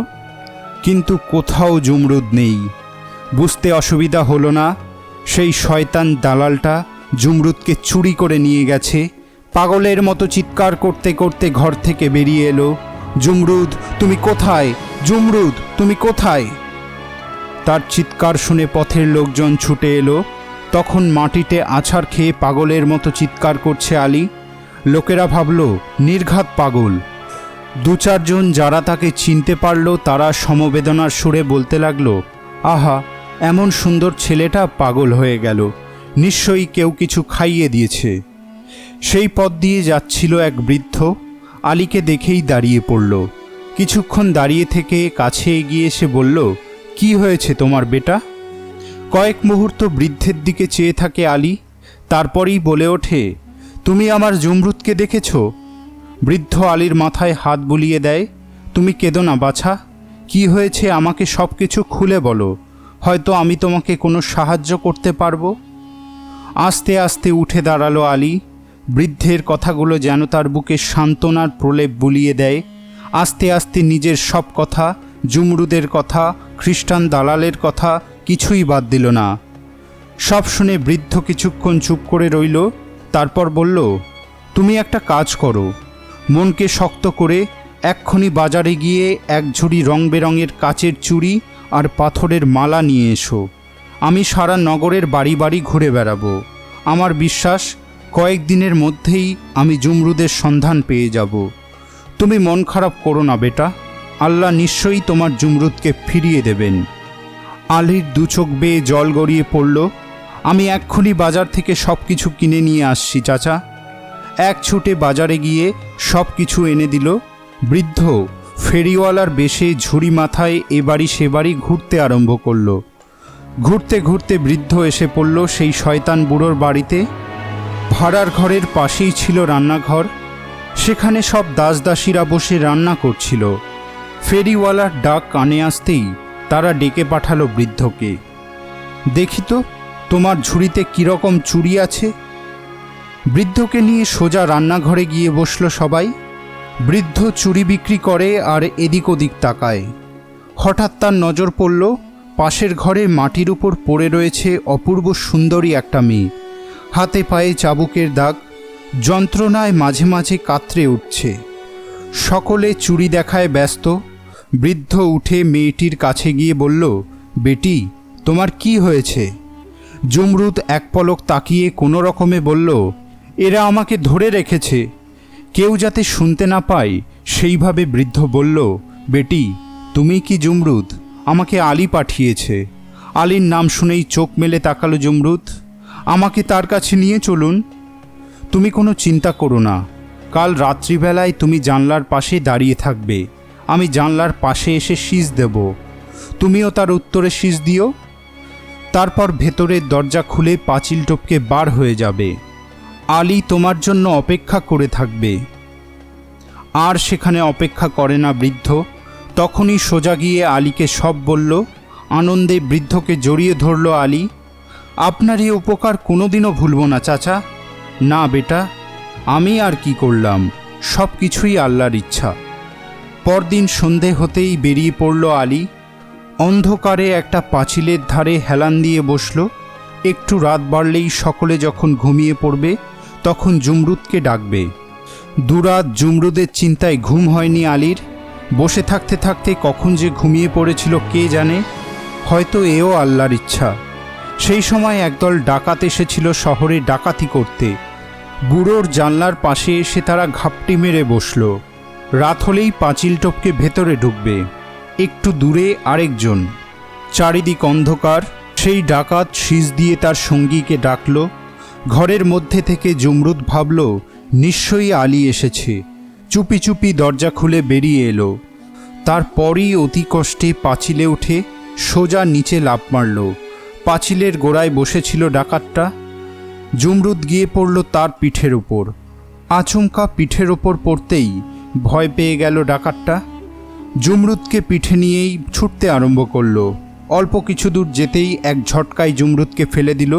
কিন্তু কোথাও জুমরুদ নেই। বুঝতে অসুবিধা হলো না, সেই শয়তান দালালটা জুমরুদকে চুরি করে নিয়ে গেছে। পাগলের মতো চিৎকার করতে করতে ঘর থেকে বেরিয়ে এলো, জুমরুদ তুমি কোথায়? জুমরুদ তুমি কোথায়? তার চিৎকার শুনে পথের লোকজন ছুটে এলো। তখন মাটিতে আছাড় খেয়ে পাগলের মতো চিৎকার করছে আলী। লোকেরা ভাবল নির্ঘাত পাগল। 2-4 জন যারা তাকে চিনতে পারল তারা সমবেদনার সুরে বলতে লাগলো, আহা, এমন সুন্দর ছেলেটা পাগল হয়ে গেল, নিশ্চয়ই কেউ কিছু খাইয়ে দিয়েছে। সেই পথ দিয়ে যাচ্ছিল এক বৃদ্ধ, আলীকে দেখেই দাঁড়িয়ে পড়ল। কিছুক্ষণ দাঁড়িয়ে থেকে কাছে এগিয়ে এসে বলল, কি হয়েছে তোমার বেটা? কয়েক মুহূর্ত বৃদ্ধের দিকে চেয়ে থাকে আলী, তারপরেই বলে ওঠে, তুমি আমার জুমরুদকে দেখেছ? বৃদ্ধ আলীর মাথায় হাত বুলিয়ে দেয়, তুমি কেঁদো না বাছা, কি হয়েছে আমাকে সব কিছু খুলে বলো, হয়তো আমি তোমাকে কোনো সাহায্য করতে পারবো। আস্তে আস্তে উঠে দাঁড়ালো আলী। বৃদ্ধের কথাগুলো যেন তার বুকে সান্ত্বনার প্রলেপ বুলিয়ে দেয়। আস্তে আস্তে নিজের সব কথা, জুমরুদের কথা, খ্রিস্টান দালালের কথা কিছুই বাদ দিল না। সব শুনে বৃদ্ধ কিছুক্ষণ চুপ করে রইল, তারপর বলল, তুমি একটা কাজ করো, মনকে শক্ত করে এক্ষুনি বাজারে গিয়ে এক ঝুড়ি রং বেরঙের কাচের চুড়ি আর পাথরের মালা নিয়ে এসো। আমি সারা নগরের বাড়ি বাড়ি ঘুরে বেড়াবো। আমার বিশ্বাস কয়েকদিনের মধ্যেই আমি জুমরুদের সন্ধান পেয়ে যাব। তুমি মন খারাপ করো না বেটা, আল্লাহ নিশ্চয়ই তোমার জুমরুদকে ফিরিয়ে দেবেন। আলীর 2 চোখ বেয়ে জল গড়িয়ে পড়ল। আমি এক্ষুনি বাজার থেকে সব কিছু কিনে নিয়ে আসছি চাচা। এক ছুটে বাজারে গিয়ে সব কিছু এনে দিল। বৃদ্ধ ফেরিওয়ালার বেশে ঝুড়ি মাথায় এ বাড়ি সে বাড়ি ঘুরতে আরম্ভ করল। ঘুরতে ঘুরতে বৃদ্ধ এসে পড়ল সেই শয়তান বুড়োর বাড়িতে। ভাড়ার ঘরের পাশেই ছিল রান্নাঘর, সেখানে সব দাসদাসীরা বসে রান্না করছিল। ফেরিওয়ালার ডাক কানে আসতেই তারা ডেকে পাঠালো বৃদ্ধকে, দেখি তো তোমার ঝুড়িতে কীরকম চুড়ি আছে। বৃদ্ধকে নিয়ে সোজা রান্নাঘরে গিয়ে বসল সবাই। বৃদ্ধ চুড়ি বিক্রি করে আর এদিক ওদিক তাকায়। হঠাৎ তার নজর পড়ল পাশের ঘরে মাটির উপর পড়ে রয়েছে অপূর্ব সুন্দরী একটা মেয়ে। হাতে পায়ে চাবুকের দাগ, যন্ত্রণায় মাঝে মাঝে কাতরে উঠছে। সকলে চুড়ি দেখায় ব্যস্ত। বৃদ্ধ উঠে মেয়েটির কাছে গিয়ে বলল, বেটি, তোমার কি হয়েছে? জমরুদ এক পলক তাকিয়ে কোনো রকমে বলল, এরা আমাকে ধরে রেখেছে। কেউ যাতে শুনতে না পায় সেইভাবে বৃদ্ধ বলল, বেটি, তুমি কি জমরুদ? আমাকে আলী পাঠিয়েছে। আলীর নাম শুনেই চোখ মেলে তাকালো জমরুদ। আমাকে তার কাছে নিয়ে চলুন। তুমি কোনো চিন্তা করো না, কাল রাত্রিবেলায় তুমি জানলার পাশে দাঁড়িয়ে থাকবে। আমি জানলার পাশে এসে শীষ দেব, তুমিও তার উত্তরে শীষ দিও। তারপর ভেতরের দরজা খুলে পাঁচিল টপকে বার হয়ে যাবে। আলী তোমার জন্য অপেক্ষা করে থাকবে। আর সেখানে অপেক্ষা করে না বৃদ্ধ। তখনই সোজা গিয়ে আলীকে সব বলল। আনন্দে বৃদ্ধকে জড়িয়ে ধরল আলী। আপনার এই উপকার কোনোদিনও ভুলব না চাচা। না বেটা, আমি আর কি করলাম, সব কিছুই আল্লাহর ইচ্ছা। পরদিন সন্ধে হতেই বেরিয়ে পড়ল আলী। অন্ধকারে একটা পাঁচিলের ধারে হেলান দিয়ে বসল। একটু রাত বাড়লেই সকলে যখন ঘুমিয়ে পড়বে তখন জমরুদকে ডাকবে। দুরাত জমরুদের চিন্তায় ঘুম হয়নি আলীর। বসে থাকতে থাকতে কখন যে ঘুমিয়ে পড়েছিল কে জানে। হয়তো এও আল্লাহর ইচ্ছা। সেই সময় একদল ডাকাত এসেছিল শহরে ডাকাতি করতে। বুড়োর জানলার পাশে এসে তারা ঘাপটি মেরে বসল। রাত হলেই পাঁচিল টপকে ভেতরে ঢুকবে। একটু দূরে আরেকজন। চারিদিক অন্ধকার। সেই ডাকাত শীষ দিয়ে তার সঙ্গীকে ডাকল। ঘরের মধ্যে থেকে জমরুদ ভাবল, নিশ্চয়ই আলী এসেছে। চুপি চুপি দরজা খুলে বেরিয়ে এলো। তারপরই অতি কষ্টে পাঁচিলে উঠে সোজা নিচে লাফ মারল। পাঁচিলের গোড়ায় বসেছিল ডাকাতটা। জমরুদ গিয়ে পড়ল তার পিঠের ওপর। আচমকা পিঠের ওপর পড়তেই ভয় পেয়ে গেল ডাকাতটা। জমরুদকে পিঠে নিয়েই ছুটতে আরম্ভ করল। অল্প কিছু দূর যেতেই এক ঝটকায় জমরুদকে ফেলে দিল।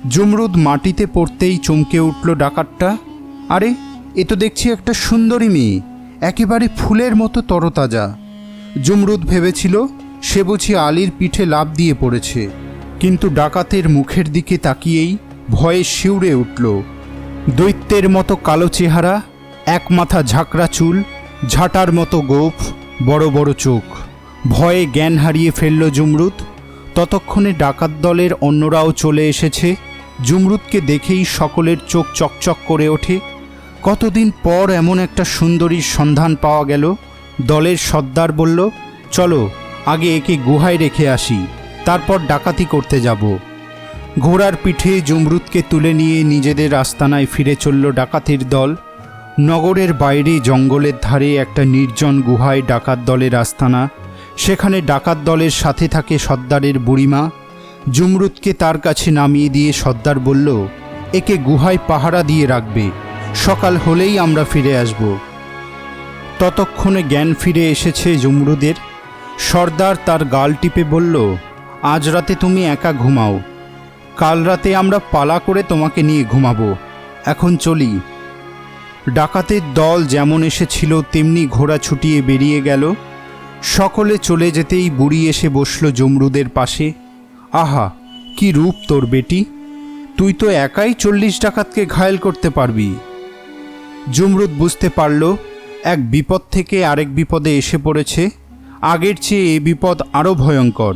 জমরুদ মাটিতে পড়তেই চমকে উঠল ডাকাতটা। আরে, এ তো দেখছি একটা সুন্দরী মেয়ে, একেবারে ফুলের মতো তরতাজা। জমরুদ ভেবেছিল সে বুঝি আলীর পিঠে লাফ দিয়ে পড়েছে, কিন্তু ডাকাতের মুখের দিকে তাকিয়েই ভয়ে শিউরে উঠল। দৈত্যের মতো কালো চেহারা, এক মাথা ঝাঁকড়া চুল, ঝাঁটার মতো গোঁফ, বড় বড় চোখ। ভয়ে জ্ঞান হারিয়ে ফেলল জমরুদ। ততক্ষণে ডাকাত দলের অন্যরাও চলে এসেছে। জমরুদকে দেখেই সকলের চোখ চকচক করে ওঠে। কতদিন পর এমন একটা সুন্দরীর সন্ধান পাওয়া গেল। দলের সর্দার বলল, চলো আগে একে গুহায় রেখে আসি, তারপর ডাকাতি করতে যাব। ঘোড়ার পিঠে জমরুদকে তুলে নিয়ে নিজেদের আস্তানায় ফিরে চলল ডাকাতির দল। নগরের বাইরে জঙ্গলের ধারে একটা নির্জন গুহায় ডাকাত দলের আস্তানা। সেখানে ডাকাত দলের সাথে থাকে সর্দারের বুড়িমা। জমরুদকে তার কাছে নামিয়ে দিয়ে সর্দার বলল, একে গুহায় পাহারা দিয়ে রাখবে, সকাল হলেই আমরা ফিরে আসব। ততক্ষণে জ্ঞান ফিরে এসেছে জমরুদের। সর্দার তার গাল টিপে বলল, আজ রাতে তুমি একা ঘুমাও, কাল রাতে আমরা পালা করে তোমাকে নিয়ে ঘুমাবো। এখন চলি। ডাকাতের দল যেমন এসেছিল তেমনি ঘোড়া ছুটিয়ে বেরিয়ে গেল। সকলে চলে যেতেই বুড়ি এসে বসল জমরুদের পাশে। আহা, কি রূপ তোর বেটি, তুই তো একাই 40 ডাকাতকে ঘায়েল করতে পারবি। জমরুদ বুঝতে পারল এক বিপদ থেকে আরেক বিপদে এসে পড়েছে। আগের চেয়ে এ বিপদ আরও ভয়ঙ্কর।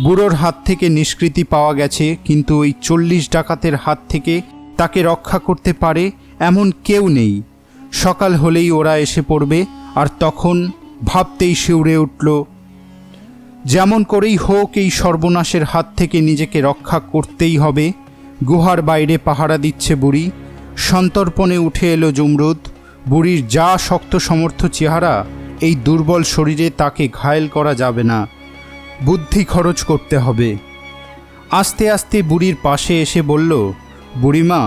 বুড়োর হাত থেকে নিষ্কৃতি পাওয়া গেছে, কিন্তু ওই 40 ডাকাতের হাত থেকে তাকে রক্ষা করতে পারে এমন কেউ নেই। সকাল হলেই ওরা এসে পড়বে, আর তখন ভাবতেই শিউরে উঠল, যেমন করেই হোক এই সর্বনাশের হাত থেকে নিজেকে রক্ষা করতেই হবে। গুহার বাইরে পাহারা দিচ্ছে বুড়ি। সন্তর্পণে উঠে এলো জমরুদ। বুড়ির যা শক্ত সমর্থ চেহারা, এই দুর্বল শরীরে তাকে ঘায়েল করা যাবে না, বুদ্ধি খরচ করতে হবে। আস্তে আস্তে বুড়ির পাশে এসে বলল, বুড়িমা,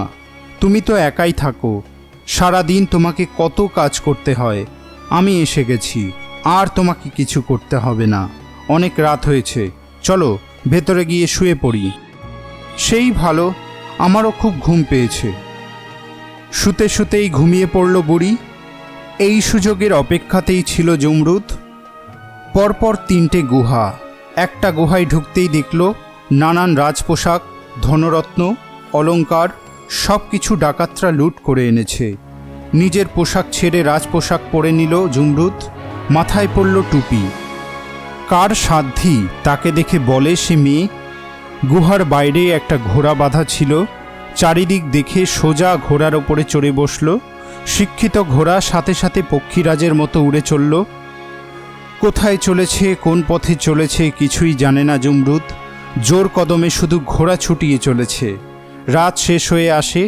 তুমি তো একাই থাকো, সারাদিন তোমাকে কত কাজ করতে হয়। আমি এসে গেছি, আর তোমাকে কিছু করতে হবে না। অনেক রাত হয়েছে, চলো ভেতরে গিয়ে শুয়ে পড়ি। সেই ভালো, আমারও খুব ঘুম পেয়েছে। শুতে শুতেই ঘুমিয়ে পড়ল বুড়ি। এই সুযোগের অপেক্ষাতেই ছিল জমরুদ। পরপর 3টে গুহা। একটা গুহায় ঢুকতেই দেখল নানান রাজপোশাক, ধনরত্ন, অলংকার সব কিছু ডাকাতরা লুট করে এনেছে। নিজের পোশাক ছেড়ে রাজপোশাক পরে নিল জমরুদ। মাথায় পড়ল টুপি। কার সাধ্যি তাকে দেখে বলে সে মেয়ে। গুহার বাইরে একটা ঘোড়া বাঁধা ছিল। চারিদিক দেখে সোজা ঘোড়ার ওপরে চড়ে বসল। শিক্ষিত ঘোড়া সাথে সাথে পক্ষীরাজের মতো উড়ে চলল। কোথায় চলেছে, কোন পথে চলেছে কিছুই জানে না জমরুদ। জোর কদমে শুধু ঘোড়া ছুটিয়ে চলেছে। রাত শেষ হয়ে আসে।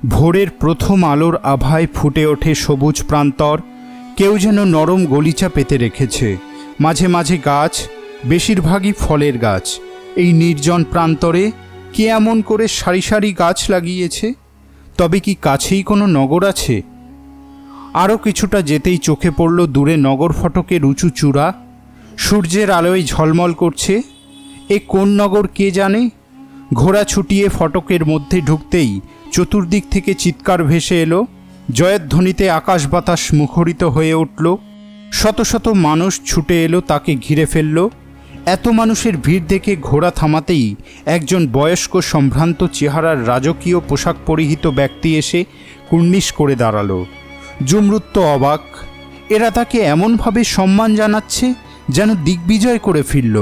ভোরের প্রথম আলোর আভায় ফুটে ওঠে সবুজ প্রান্তর। কেউ যেন নরম গলিচা পেতে রেখেছে। মাঝে মাঝে গাছ, বেশিরভাগই ফলের গাছ। এই নির্জন প্রান্তরে কে এমন করে সারি সারি গাছ লাগিয়েছে? তবে কি কাছেই কোনো নগর আছে? আরও কিছুটা যেতেই চোখে পড়ল দূরে নগর ফটকের উঁচু চূড়া। সূর্যের আলোয় ঝলমল করছে। এ কোন নগর কে জানে? ঘোড়া ছুটিয়ে ফটকের মধ্যে ঢুকতেই চতুর্দিক থেকে চিৎকার ভেসে এলো। জয়ধ্বনিতে আকাশ বাতাস মুখরিত হয়ে উঠল। শত শত মানুষ ছুটে এলো তাকে ঘিরে ফেলল। এত মানুষের ভিড় দেখে ঘোড়া থামাতেই একজন বয়স্ক সম্ভ্রান্ত চেহারার রাজকীয় পোশাক পরিহিত ব্যক্তি এসে কুর্নিশ করে দাঁড়ালো। জমরুদ তো অবাক। এরা তাকে এমনভাবে সম্মান জানাচ্ছে যেন দিগ্বিজয় করে ফিরল।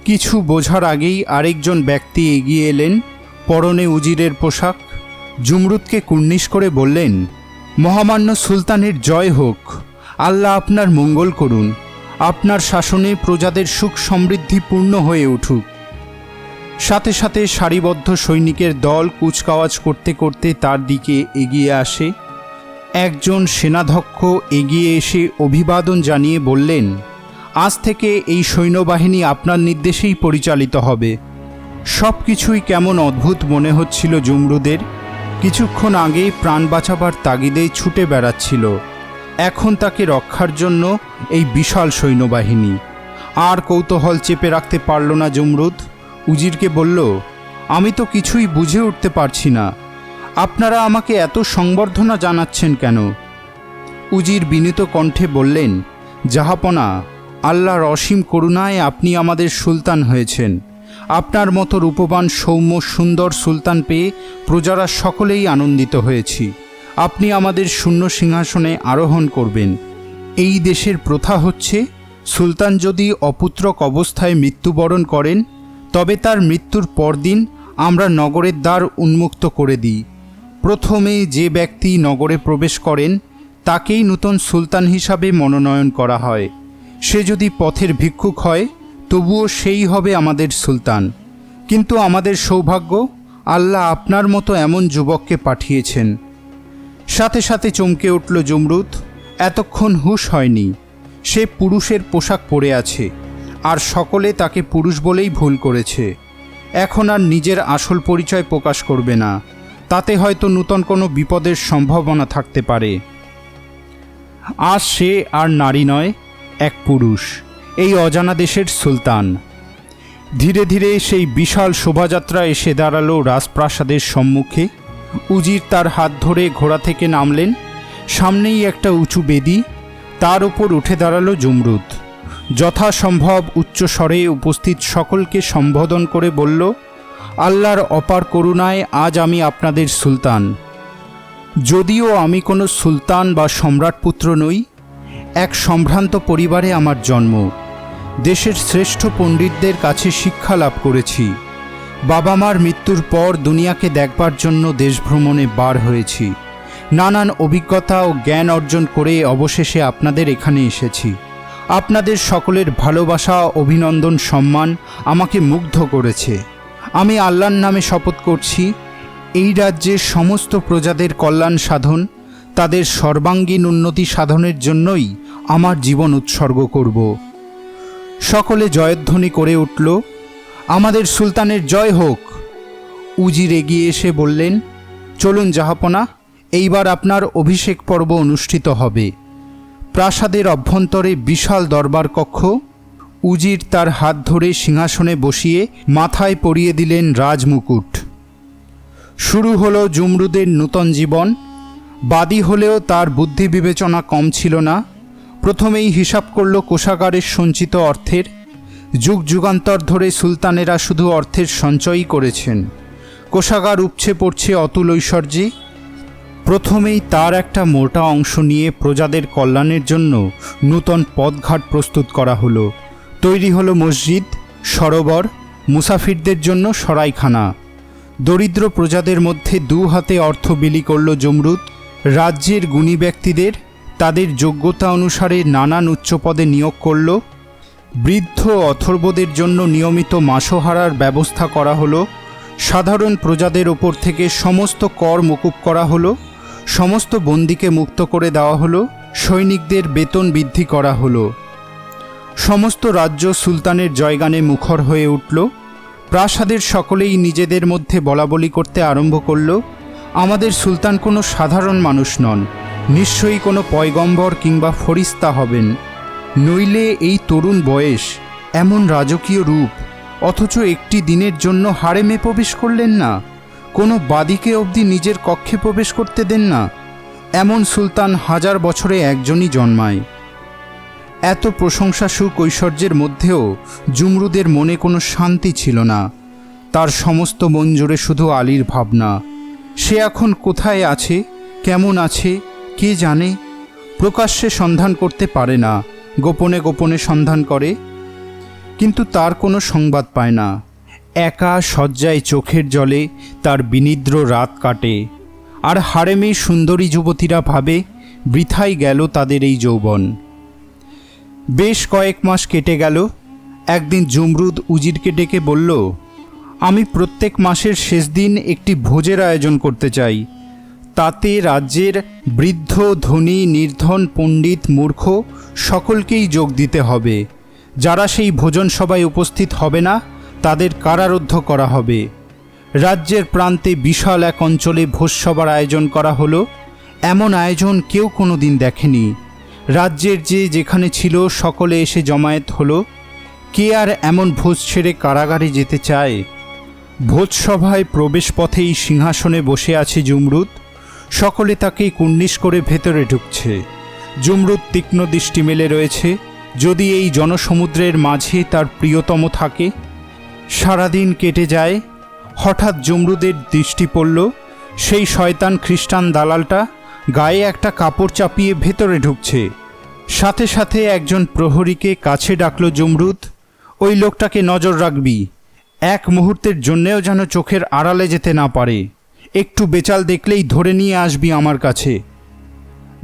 কিছু বোঝার আগেই আরেকজন ব্যক্তি এগিয়ে এলেন, পরনে উজিরের পোশাক। জমরুদকে কুর্নিশ করে বললেন, মহামান্য সুলতানের জয় হোক। আল্লাহ আপনার মঙ্গল করুন। আপনার শাসনে প্রজাদের সুখ সমৃদ্ধি পূর্ণ হয়ে উঠুক। সাথে সাথে সারিবদ্ধ সৈনিকের দল কুচকাওয়াজ করতে করতে তার দিকে এগিয়ে আসে। একজন সেনাধ্যক্ষ এগিয়ে এসে অভিবাদন জানিয়ে বললেন, আজ থেকে এই সৈন্যবাহিনী আপনার নির্দেশেই পরিচালিত হবে। সব কিছুই কেমন অদ্ভুত মনে হচ্ছিল জমরুদের। কিছুক্ষণ আগে প্রাণ বাঁচাবার তাগিদে ছুটে বেড়াচ্ছিল, এখন তাকে রক্ষার জন্য এই বিশাল সৈন্যবাহিনী। আর কৌতূহল চেপে রাখতে পারল না জমরুদ। উজিরকে বলল, আমি তো কিছুই বুঝে উঠতে পারছি না, আপনারা আমাকে এত সংবর্ধনা জানাচ্ছেন কেন? উজির বিনীত কণ্ঠে বললেন, জাহাপনা, আল্লাহর অসীম করুণায় আপনি আমাদের সুলতান হয়েছেন। আপনার মতো রূপবান সৌম্য সুন্দর সুলতান পেয়ে প্রজারা সকলেই আনন্দিত হয়েছি। আপনি আমাদের শূন্য সিংহাসনে আরোহণ করবেন। এই দেশের প্রথা হচ্ছে, সুলতান যদি অপুত্রক অবস্থায় মৃত্যুবরণ করেন তবে তার মৃত্যুর পরদিন আমরা নগরের দ্বার উন্মুক্ত করে দিই। প্রথমে যে ব্যক্তি নগরে প্রবেশ করেন তাকেই নূতন সুলতান হিসাবে মনোনয়ন করা হয়। সে যদি পথের ভিক্ষুক হয় তবুও সেই হবে আমাদের সুলতান। কিন্তু আমাদের সৌভাগ্য, আল্লাহ আপনার মতো এমন যুবককে পাঠিয়েছেন। সাথে সাথে চমকে উঠল জমরুদ। এতক্ষণ হুঁশ হয়নি। সে পুরুষের পোশাক পরে আছে, আর সকলে তাকে পুরুষ বলেই ভুল করেছে। এখন আর নিজের আসল পরিচয় প্রকাশ করবে না, তাতে হয়তো নূতন কোনো বিপদের সম্ভাবনা থাকতে পারে। আজ সে আর নারী নয়, এক পুরুষ, এই অজানা দেশের সুলতান। ধীরে ধীরে সেই বিশাল শোভাযাত্রা এসে দাঁড়ালো রাজপ্রাসাদের সম্মুখে। উজির তার হাত ধরে ঘোড়া থেকে নামলেন। সামনেই একটা উঁচু বেদি, তার উপর উঠে দাঁড়ালো জমরুদ। যথাসম্ভব উচ্চস্বরে উপস্থিত সকলকে সম্বোধন করে বলল, আল্লাহর অপার করুণায় আজ আমি আপনাদের সুলতান। যদিও আমি কোনো সুলতান বা সম্রাটপুত্র নই, এক সম্ভ্রান্ত পরিবারে আমার জন্ম। দেশের শ্রেষ্ঠ পণ্ডিতদের কাছে শিক্ষা লাভ করেছি। বাবা মার মৃত্যুর পর দুনিয়াকে দেখবার জন্য দেশ ভ্রমণে বার হয়েছি। নানান অভিজ্ঞতা ও জ্ঞান অর্জন করে অবশেষে আপনাদের এখানে এসেছি। আপনাদের সকলের ভালোবাসা, অভিনন্দন, সম্মান আমাকে মুগ্ধ করেছে। আমি আল্লাহর নামে শপথ করছি, এই রাজ্যের সমস্ত প্রজাদের কল্যাণ সাধন, তাদের সর্বাঙ্গীন উন্নতি সাধনের জন্যই আমার জীবন উৎসর্গ করব। সকলে জয়ধ্বনি করে উঠল, আমাদের সুলতানের জয় হোক। উজির এগিয়ে এসে বললেন, চলুন জাহাপনা, এইবার আপনার অভিষেক পর্ব অনুষ্ঠিত হবে। প্রাসাদের অভ্যন্তরে বিশাল দরবার কক্ষ। উজির তার হাত ধরে সিংহাসনে বসিয়ে মাথায় পরিয়ে দিলেন রাজমুকুট। শুরু হলো জমরুদের নূতন জীবন। বাদী হলেও তার বুদ্ধি বিবেচনা কম ছিল না। প্রথমেই হিসাব করল কোষাগারের সঞ্চিত অর্থের। যুগ যুগান্তর ধরে সুলতানেরা শুধু অর্থের সঞ্চয়ই করেছেন। কোষাগার উপচে পড়ছে অতুল ঐশ্বর্যে। প্রথমেই তার একটা মোটা অংশ নিয়ে প্রজাদের কল্যাণের জন্য নূতন পথঘাট প্রস্তুত করা হলো। তৈরি হলো মসজিদ, সরোবর, মুসাফিরদের জন্য সরাইখানা। দরিদ্র প্রজাদের মধ্যে 2 হাতে অর্থ বিলি করল জমরুদ। রাজ্যের গুণী ব্যক্তিদের তাদের যোগ্যতা অনুসারে নানান উচ্চপদে নিয়োগ করল। বৃদ্ধ অথর্বদের জন্য নিয়মিত মাসোহারার ব্যবস্থা করা হলো। সাধারণ প্রজাদের ওপর থেকে সমস্ত কর মকুব করা হলো। সমস্ত বন্দীকে মুক্ত করে দেওয়া হলো। সৈনিকদের বেতন বৃদ্ধি করা হলো। সমস্ত রাজ্য সুলতানের জয়গানে মুখর হয়ে উঠল। প্রাসাদের সকলেই নিজেদের মধ্যে বলাবলি করতে আরম্ভ করল, আমাদের সুলতান কোনো সাধারণ মানুষ নন, নিশ্চয়ই কোনো পয়গম্বর কিংবা ফরিস্তা হবেন। নইলে এই তরুণ বয়স, এমন রাজকীয় রূপ, অথচ একটি দিনের জন্য হারেমে প্রবেশ করলেন না, কোনো বাদীকে অবধি নিজের কক্ষে প্রবেশ করতে দেন না। এমন সুলতান 1000 বছরে একজনই জন্মায়। এত প্রশংসা সুখ ঐশ্বর্যের মধ্যেও জুমরুদের মনে কোনো শান্তি ছিল না। তার সমস্ত মন জুড়ে শুধু আলীর ভাবনা। সে এখন কোথায় আছে, কেমন আছে, কে জানে। প্রকাশ্যে সন্ধান করতে পারে না, গোপনে গোপনে সন্ধান করে, কিন্তু তার কোনো সংবাদ পায় না। একা শয্যায় চোখের জলে তার বিনিদ্র রাত কাটে। আর হারেমে সুন্দরী যুবতীরা ভাবে বৃথাই গেল তাদের এই যৌবন। বেশ কয়েক মাস কেটে গেল। একদিন জুমরুদ উজিরকে ডেকে বলল, আমি প্রত্যেক মাসের শেষ দিন একটি ভোজের আয়োজন করতে চাই। তাতে রাজ্যের বৃদ্ধ, ধনী, নির্ধন, পণ্ডিত, মূর্খ সকলকেই যোগ দিতে হবে। যারা সেই ভোজন সভায় উপস্থিত হবে না তাদের কারারুদ্ধ করা হবে। রাজ্যের প্রান্তে বিশাল এক অঞ্চলে ভোজসভার আয়োজন করা হলো। এমন আয়োজন কেউ কোনো দিন দেখেনি। রাজ্যের যে যেখানে ছিল সকলে এসে জমায়েত হলো। কে আর এমন ভোজ ছেড়ে কারাগারে যেতে চায়? ভোজসভায় প্রবেশ পথেই সিংহাসনে বসে আছে জুমরুদ। সকলে তাকে কুর্নিশ করে ভেতরে ঢুকছে। জুমরুদ তীক্ষ্ণ দৃষ্টি মেলে রয়েছে, যদি এই জনসমুদ্রের মাঝে তার প্রিয়তম থাকে। সারাদিন কেটে যায়। হঠাৎ জুমরুদের দৃষ্টি পড়ল সেই শয়তান খ্রিস্টান দালালটা গায়ে একটা কাপড় চাপিয়ে ভেতরে ঢুকছে। সাথে সাথে একজন প্রহরীকে কাছে ডাকল জুমরুদ, ওই লোকটাকে নজর রাখবি, এক মুহূর্তের জন্যেও যেন চোখের আড়ালে যেতে না পারে। একটু বেচাল দেখলেই ধরে নিয়ে আসবি আমার কাছে।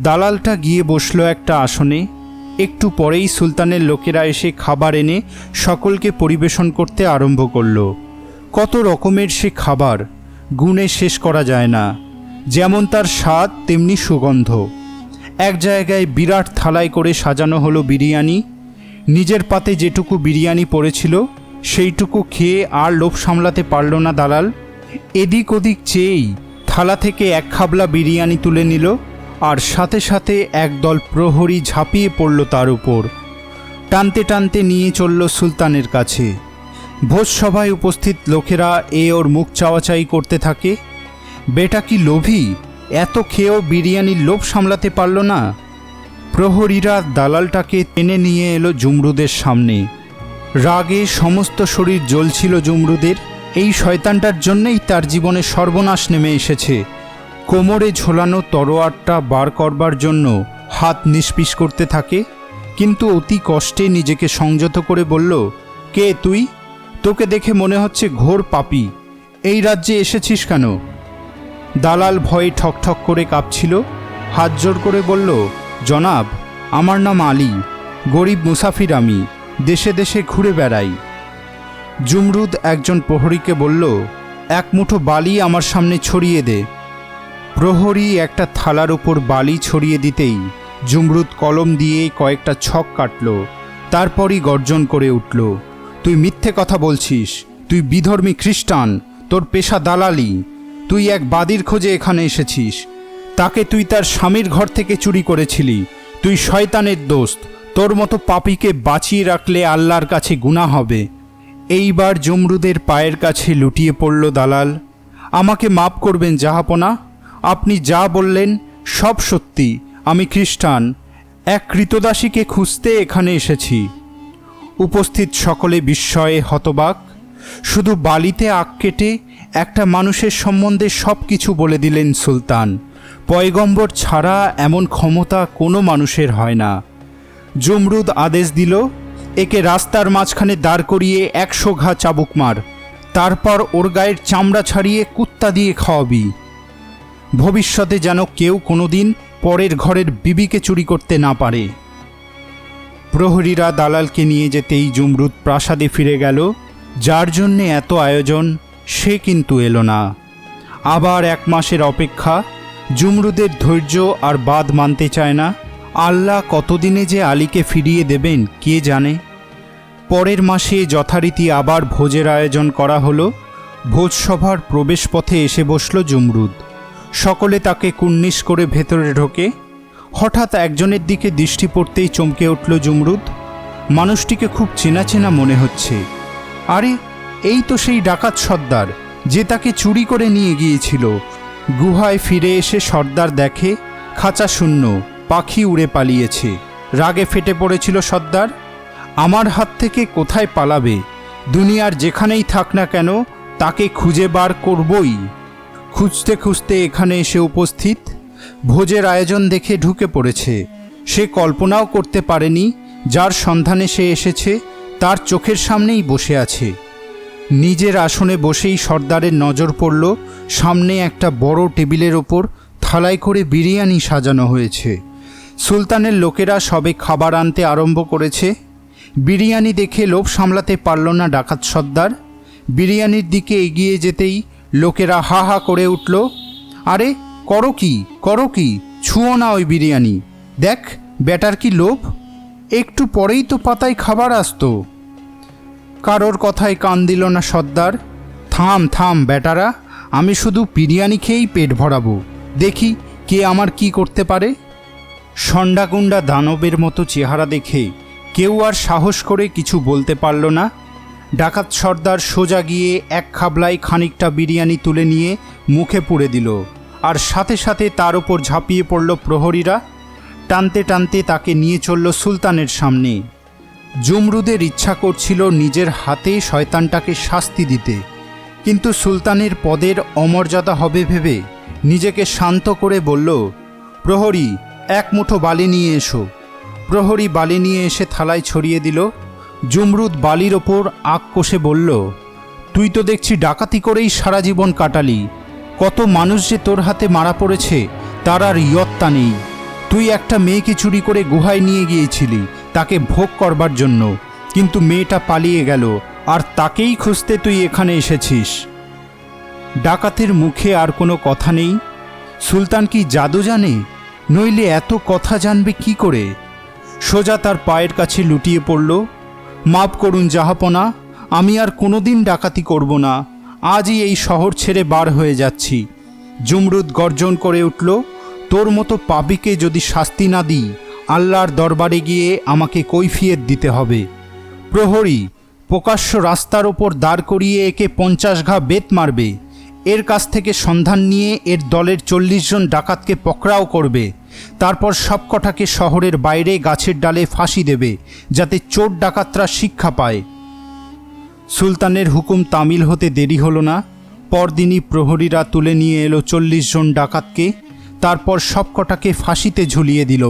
দালালটা গিয়ে বসল একটা আসনে। একটু পরেই সুলতানের লোকেরা এসে খাবার এনে সকলকে পরিবেশন করতে আরম্ভ করল। কত রকমের সে খাবার, গুণে শেষ করা যায় না। যেমন তার স্বাদ তেমনি সুগন্ধ। এক জায়গায় বিরাট থালায় করে সাজানো হলো বিরিয়ানি। নিজের পাতে যেটুকু বিরিয়ানি পড়েছিল সেইটুকু খেয়ে আর লোভ সামলাতে পারল না দালাল। এদিক ওদিক চেয়েই থালা থেকে এক খাবলা বিরিয়ানি তুলে নিল, আর সাথে সাথে একদল প্রহরী ঝাঁপিয়ে পড়ল তার উপর। টানতে টানতে নিয়ে চলল সুলতানের কাছে। ভোজসভায় উপস্থিত লোকেরা ওর মুখ চাওয়াচাই করতে থাকে। বেটা কি লোভী, এত খেয়েও বিরিয়ানির লোভ সামলাতে পারল না। প্রহরীরা দালালটাকে টেনে নিয়ে এলো জুমরুদের সামনে। রাগে সমস্ত শরীর জ্বলছিল জুমরুদের। এই শয়তানটার জন্যেই তার জীবনে সর্বনাশ নেমে এসেছে। কোমরে ঝোলানো তরোয়ারটা বার করবার জন্য হাত নিষ্পিস করতে থাকে, কিন্তু অতি কষ্টে নিজেকে সংযত করে বলল, কে তুই? তোকে দেখে মনে হচ্ছে ঘোর পাপী। এই রাজ্যে এসেছিস কেন? দালাল ভয়ে ঠকঠক করে কাঁপছিল। হাত জোর করে বলল, জনাব, আমার নাম আলী, গরিব মুসাফির, আমি দেশে দেশে ঘুরে বেড়াই। জুমরুদ একজন প্রহরীকে বলল, এক মুঠো বালি আমার সামনে ছড়িয়ে দে। প্রহরী একটা থালার উপর বালি ছড়িয়ে দিতেই জুমরুদ কলম দিয়ে কয়েকটা ছক কাটল। তারপরই গর্জন করে উঠল, তুই মিথ্যে কথা বলছিস, তুই বিধর্মী খ্রিস্টান, তোর পেশা দালালি, তুই এক বাদীর খোঁজে এখানে এসেছিস, তাকে তুই তার স্বামীর ঘর থেকে চুরি করেছিলি, তুই শয়তানের দোস্ত, তোর মতো পাপীকে বাঁচিয়ে রাখলে আল্লাহর কাছে গুনাহ হবে। এইবার জমরুদের পায়ের কাছে লুটিয়ে পড়ল দালাল। আমাকে মাপ করবেন জাহাপনা, আপনি যা বললেন সব সত্যি, আমি খ্রিস্টান। এক কৃতদাসীকে খুঁজতে এখানে এসেছি। উপস্থিত সকলে বিস্ময়ে হতবাক। শুধু বালিতে আঁক কেটে একটা মানুষের সম্বন্ধে সব কিছু বলে দিলেন সুলতান। পয়গম্বর ছাড়া এমন ক্ষমতা কোনো মানুষের হয় না। জমরুদ আদেশ দিল, একে রাস্তার মাঝখানে দাঁড় করিয়ে 100 ঘা চাবুক মার, তারপর ওর গায়ের চামড়া ছাড়িয়ে কুত্তা দিয়ে খাওয়াবি। ভবিষ্যতে যেন কেউ কোনোদিন পরের ঘরের বিবিকে চুরি করতে না পারে। প্রহরীরা দালালকে নিয়ে যেতেই জমরুদ প্রাসাদে ফিরে গেল। যার জন্যে এত আয়োজন সে কিন্তু এলো না। আবার 1 মাসের অপেক্ষা। জমরুদের ধৈর্য আর বাদ মানতে চায় না। আল্লাহ কতদিনে যে আলীকে ফিরিয়ে দেবেন কে জানে। পরের মাসে যথারীতি আবার ভোজের আয়োজন করা হলো। ভোজসভার প্রবেশপথে এসে বসল জমরুদ। সকলে তাকে কুর্নিশ করে ভেতরে ঢোকে। হঠাৎ একজনের দিকে দৃষ্টি পড়তেই চমকে উঠল জমরুদ। মানুষটিকে খুব চেনা চেনা মনে হচ্ছে। আরে, এই তো সেই ডাকাত সর্দার যে তাকে চুরি করে নিয়ে গিয়েছিল। গুহায় ফিরে এসে সর্দার দেখে খাঁচা শূন্য, পাখি উড়ে পালিয়েছে। রাগে ফেটে পড়েছিল সর্দার। আমার হাত থেকে কোথায় পালাবে? দুনিয়ার যেখানেই থাক না কেন তাকে খুঁজে বার করবই। খুঁজতে খুঁজতে এখানে এসে উপস্থিত। ভোজের আয়োজন দেখে ঢুকে পড়েছে। সে কল্পনাও করতে পারেনি যার সন্ধানে সে এসেছে তার চোখের সামনেই বসে আছে। নিজের আসনে বসেই সর্দারের নজর পড়ল সামনে একটা বড় টেবিলের ওপর থালায় করে বিরিয়ানি সাজানো হয়েছে। সুলতানের লোকেরা সবে খাবার আনতে আরম্ভ করেছে। বিরিয়ানি দেখে লোভ সামলাতে পারল না ডাকাত সর্দার। বিরিয়ানির দিকে এগিয়ে যেতেই লোকেরা হা হা করে উঠল। আরে, করো কি, ছুঁয়ো না ওই বিরিয়ানি। দেখ বেটার কি লোভ, একটু পরেই তো পাতায় খাবার আসতো। কারোর কথায় কান দিল না সর্দার। থাম বেটারা, আমি শুধু বিরিয়ানি খেয়েই পেট ভরাবো, দেখি কে আমার কি করতে পারে। ষণ্ডাগুণ্ডা দানবের মতো চেহারা দেখে কেউ আর সাহস করে কিছু বলতে পারল না। ডাকাত সর্দার সোজা গিয়ে এক খাবলায় খানিকটা বিরিয়ানি তুলে নিয়ে মুখে পুরে দিল, আর সাথে সাথে তার ওপর ঝাঁপিয়ে পড়ল প্রহরীরা। টানতে টানতে তাকে নিয়ে চলল সুলতানের সামনে। জমরুদের ইচ্ছা করছিল নিজের হাতে শয়তানটাকে শাস্তি দিতে, কিন্তু সুলতানের পদের অমর্যাদা হবে ভেবে নিজেকে শান্ত করে বলল, প্রহরী, 1 মুঠো বালি নিয়ে এসো। প্রহরী বালি নিয়ে এসে থালায় ছড়িয়ে দিল। জমরুদ বালির ওপর আঁক কষে বলল, তুই তো দেখছি ডাকাতি করেই সারা জীবন কাটালি। কত মানুষ যে তোর হাতে মারা পড়েছে তার আর ইয়ত্তা নেই। তুই একটা মেয়েকে চুরি করে গুহায় নিয়ে গিয়েছিলি তাকে ভোগ করবার জন্য, কিন্তু মেয়েটা পালিয়ে গেল, আর তাকেই খুঁজতে তুই এখানে এসেছিস। ডাকাতের মুখে আর কোনো কথা নেই। সুলতান কি জাদু জানে? নইলে এত কথা জানবে কি করে? সোজা তার পায়ের কাছে লুটিয়ে পড়ল। মাপ করুন জাহাপনা, আমি আর কোনোদিন ডাকাতি করব না। আজই এই শহর ছেড়ে বার হয়ে যাচ্ছি। জমরুদ গর্জন করে উঠল, তোর মতো পাপীকে যদি শাস্তি না দিই আল্লাহর দরবারে গিয়ে আমাকে কৈফিয়ত দিতে হবে। প্রহরী, প্রকাশ্য রাস্তার ওপর দাঁড় করিয়ে একে 50 ঘা বেত মারবে। এর কাছ থেকে সন্ধান নিয়ে এর দলের 40 জন ডাকাতকে পকড়াও করবে। তারপর সবকটাকে শহরের বাইরে গাছের ডালে ফাঁসি দেবে, যাতে চোর ডাকাতরা শিক্ষা পায়। সুলতানের হুকুম তামিল হতে দেরি হলো না। পরদিনই প্রহরীরা তুলে নিয়ে এলো 40 জন ডাকাতকে। তারপর সবকটাকে ফাঁসিতে ঝুলিয়ে দিল।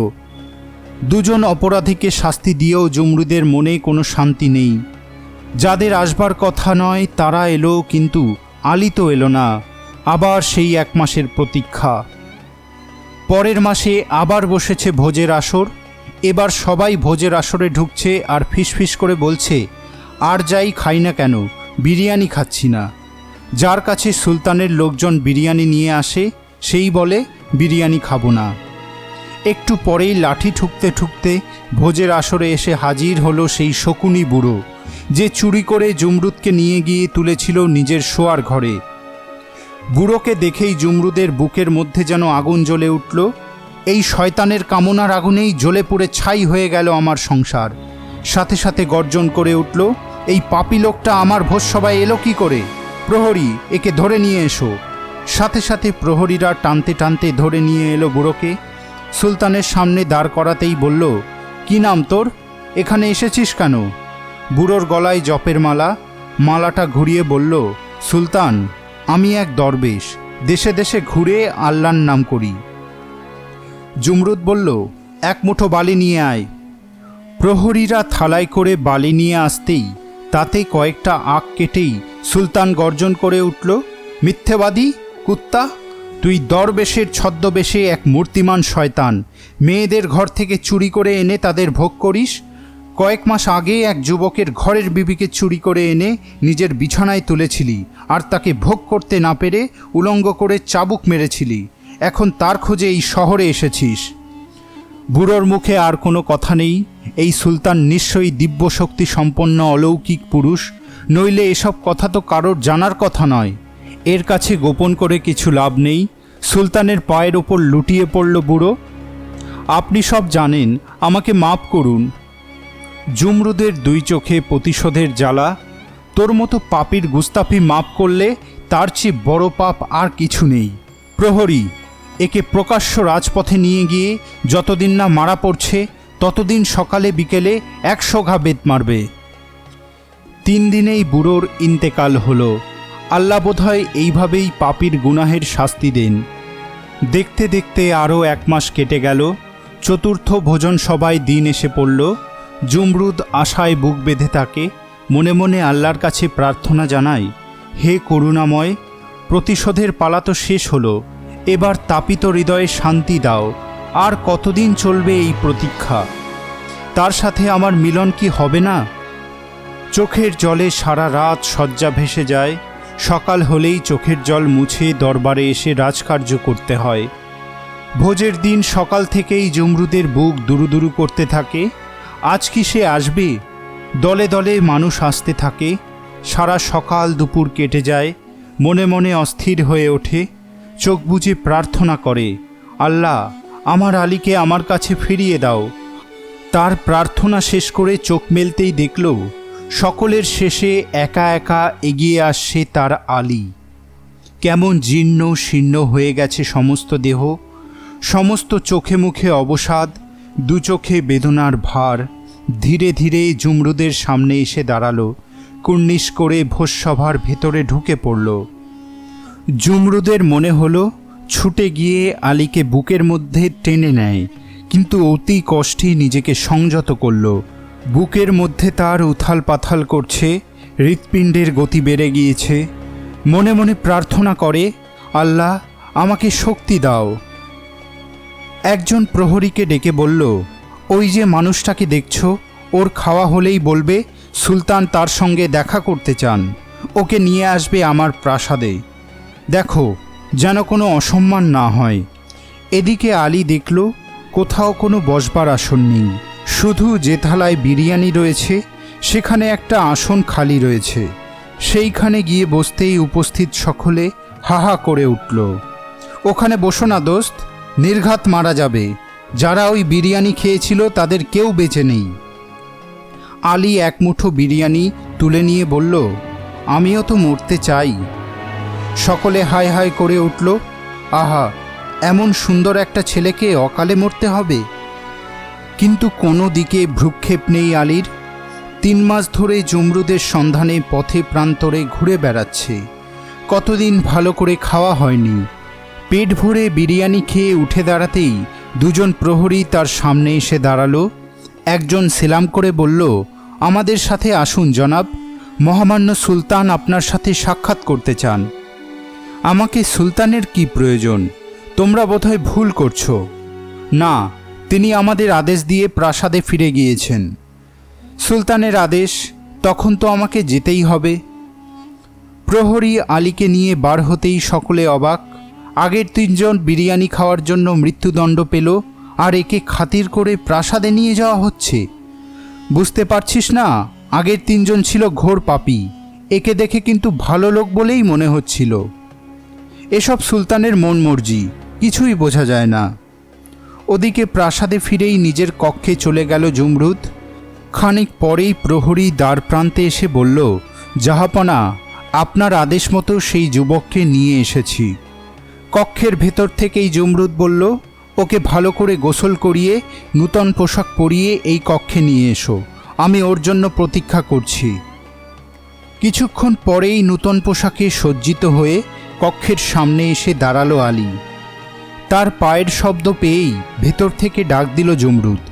2 জন অপরাধীকে শাস্তি দিয়েও জমরুদের মনে কোনো শান্তি নেই। যাদের আসবার কথা নয় তারা এলো, কিন্তু আলী তো এলো না। আবার সেই 1 মাসের প্রতীক্ষা। পরের মাসে আবার বসেছে ভোজের আসর। এবার সবাই ভোজের আসরে ঢুকছে আর ফিসফিস করে বলছে, আর যাই খাই না কেন বিরিয়ানি খাচ্ছি না। যার কাছে সুলতানের লোকজন বিরিয়ানি নিয়ে আসে সেই বলে বিরিয়ানি খাবো না। একটু পরেই লাঠি ঠুকতে ঠুকতে ভোজের আসরে এসে হাজির হলো সেই শকুনি বুড়ো, যে চুরি করে জমরুদকে নিয়ে গিয়ে তুলেছিল নিজের শোয়ার ঘরে। বুড়োকে দেখেই জমরুদের বুকের মধ্যে যেন আগুন জ্বলে উঠল। এই শয়তানের কামনার আগুনেই জ্বলে পুড়ে ছাই হয়ে গেল আমার সংসার। সাথে সাথে গর্জন করে উঠল, এই পাপী লোকটা আমার ভোজসভায় এলো কি করে? প্রহরী, একে ধরে নিয়ে এসো। সাথে সাথে প্রহরীরা টানতে টানতে ধরে নিয়ে এলো বুড়োকে। সুলতানের সামনে দাঁড় করাতেই বলল, কি নাম তোর? এখানে এসেছিস কেন? বুড়োর গলায় জপের মালা। মালাটা ঘুরিয়ে বলল, সুলতান, আমি এক দরবেশ, দেশে দেশে ঘুরে আল্লাহর নাম করি। জুমরুদ বলল, এক মুঠো বালি নিয়ে আয়। প্রহরীরা থালায় করে বালি নিয়ে আসতেই তাতে কয়েকটা আখ কেটেই সুলতান গর্জন করে উঠল, মিথ্যেবাদী কুত্তা! তুই দরবেশের ছদ্মবেশে এক মূর্তিমান শয়তান। মেয়েদের ঘর থেকে চুরি করে এনে তাদের ভোগ করিস। কয়েক মাস আগে এক যুবকের ঘরের বিবিকে চুরি করে এনে নিজের বিছানায় তুলেছিলি, আর তাকে ভোগ করতে না পেরে উলঙ্গ করে চাবুক মেরেছিলি। এখন তার খোঁজে এই শহরে এসেছিস। বুড়োর মুখে আর কোনো কথা নেই। এই সুলতান নিশ্চয়ই দিব্যশক্তি সম্পন্ন অলৌকিক পুরুষ, নইলে এসব কথা তো কারোর জানার কথা নয়। এর কাছে গোপন করে কিছু লাভ নেই। সুলতানের পায়ের ওপর লুটিয়ে পড়ল বুড়ো। আপনি সব জানেন, আমাকে মাপ করুন। জুমরুদের দুই চোখে প্রতিশোধের জ্বালা। তোর মতো পাপীর গুস্তাফি মাপ করলে তার চেয়ে বড় পাপ আর কিছু নেই। প্রহরী, একে প্রকাশ্য রাজপথে নিয়ে গিয়ে যতদিন না মারা পড়ছে ততদিন সকালে বিকেলে 100 ঘা বেত মারবে। 3 দিনেই বুড়োর ইন্তেকাল হলো। আল্লাহ বোধহয় এইভাবেই পাপীর গুনাহের শাস্তি দেন। দেখতে দেখতে আরও 1 মাস কেটে গেল। চতুর্থ ভোজন সভায় দিন এসে পড়ল। জুমরুদ আশায় বুক বেঁধে থাকে, মনে মনে আল্লাহর কাছে প্রার্থনা জানায়, হে করুণাময়, প্রতিশোধের পালা তো শেষ হলো, এবার তাপিত হৃদয়ে শান্তি দাও। আর কতদিন চলবে এই প্রতীক্ষা? তার সাথে আমার মিলন কি হবে না? চোখের জলে সারা রাত শয্যা ভেসে যায়। সকাল হলেই চোখের জল মুছে দরবারে এসে রাজকার্য করতে হয়। ভোজের দিন সকাল থেকেই জুমরুদের বুক দুরুদুরু করতে থাকে। আজ কি সে আসবে? দলে দলে মানুষ আসতে থাকে। সারা সকাল দুপুর কেটে যায়। মনে মনে অস্থির হয়ে ওঠে। চোখ বুজে প্রার্থনা করে, আল্লাহ, আমার আলীকে আমার কাছে ফিরিয়ে দাও। তার প্রার্থনা শেষ করে চোখ মেলতেই দেখল সকলের শেষে একা একা এগিয়ে আসছে তার আলী। কেমন জীর্ণ শীর্ণ হয়ে গেছে সমস্ত দেহ, সমস্ত চোখে মুখে অবসাদ, দু চোখে বেদনার ভার। ধীরে ধীরে জুমরুদের সামনে এসে দাঁড়ালো, কুর্নিশ করে ভোজসভার ভেতরে ঢুকে পড়ল। জুমরুদের মনে হলো ছুটে গিয়ে আলীকে বুকের মধ্যে টেনে নেয়, কিন্তু অতি কষ্টে নিজেকে সংযত করল। বুকের মধ্যে তার উথাল পাথাল করছে, হৃৎপিণ্ডের গতি বেড়ে গিয়েছে। মনে মনে প্রার্থনা করে, আল্লাহ, আমাকে শক্তি দাও। একজন প্রহরীকে ডেকে বলল, ওই যে মানুষটাকে দেখছ, ওর খাওয়া হলেই বলবে সুলতান তার সঙ্গে দেখা করতে চান, ওকে নিয়ে আসবে আমার প্রাসাদে। দেখো যেন কোনো অসম্মান না হয়। এদিকে আলী দেখল কোথাও কোনো বসবার আসন নেই, শুধু যে থালায় বিরিয়ানি রয়েছে সেখানে একটা আসন খালি রয়েছে। সেইখানে গিয়ে বসতেই উপস্থিত সকলে হাহা করে উঠল, ওখানে বসো না দোস্ত, নির্ঘাত মারা যাবে। যারা ওই বিরিয়ানি খেয়েছিল তাদের কেউ বেঁচে নেই। আলী এক মুঠো বিরিয়ানি তুলে নিয়ে বলল, আমিও তো মরতে চাই। সকলে হায় হায় করে উঠল, আহা, এমন সুন্দর একটা ছেলেকে অকালে মরতে হবে। কিন্তু কোনো দিকে ভ্রুক্ষেপ নেই আলীর। 3 মাস ধরে জুমরুদের সন্ধানে পথে প্রান্তরে ঘুরে বেড়াচ্ছে। কতদিন ভালো করে খাওয়া হয়নি। পেট ভরে বিরিয়ানি খেয়ে উঠে দাঁড়াতেই দুজন প্রহরী তার সামনে এসে দাঁড়ালো। একজন সেলাম করে বলল, আমাদের সাথে আসুন জনাব, মহামান্য সুলতান আপনার সাথে সাক্ষাৎ করতে চান। আমাকে সুলতানের কি প্রয়োজন? তোমরা বোধহয় ভুল করছো। না, তিনি আমাদের আদেশ দিয়ে প্রাসাদে ফিরে গিয়েছেন। সুলতানের আদেশ, তখন তো আমাকে যেতেই হবে। প্রহরী আলীকে নিয়ে বার হতেই সকলে অবাক। আগের 3 জন বিরিয়ানি খাওয়ার জন্য মৃত্যুদণ্ড পেল, আর একে খাতির করে প্রাসাদে নিয়ে যাওয়া হচ্ছে। বুঝতে পারছিস না, আগের 3 জন ছিল ঘোর পাপী। একে দেখে কিন্তু ভালো লোক বলেই মনে হচ্ছিল। এসব সুলতানের মন মর্জি, কিছুই বোঝা যায় না। ওদিকে প্রাসাদে ফিরেই নিজের কক্ষে চলে গেল জুমরুদ। খানিক পরেই প্রহরী দ্বার প্রান্তে এসে বলল, জাহাপনা, আপনার আদেশ মতো সেই যুবককে নিয়ে এসেছি। কক্ষের ভেতর থেকেই জমরুদ বলল, ওকে ভালো করে গোসল করিয়ে নূতন পোশাক পরিয়ে এই কক্ষে নিয়ে এসো, আমি ওর জন্য প্রতীক্ষা করছি। কিছুক্ষণ পরেই নূতন পোশাকে সজ্জিত হয়ে কক্ষের সামনে এসে দাঁড়ালো আলী। তার পায়ের শব্দ পেয়েই ভেতর থেকে ডাক দিল জমরুদ,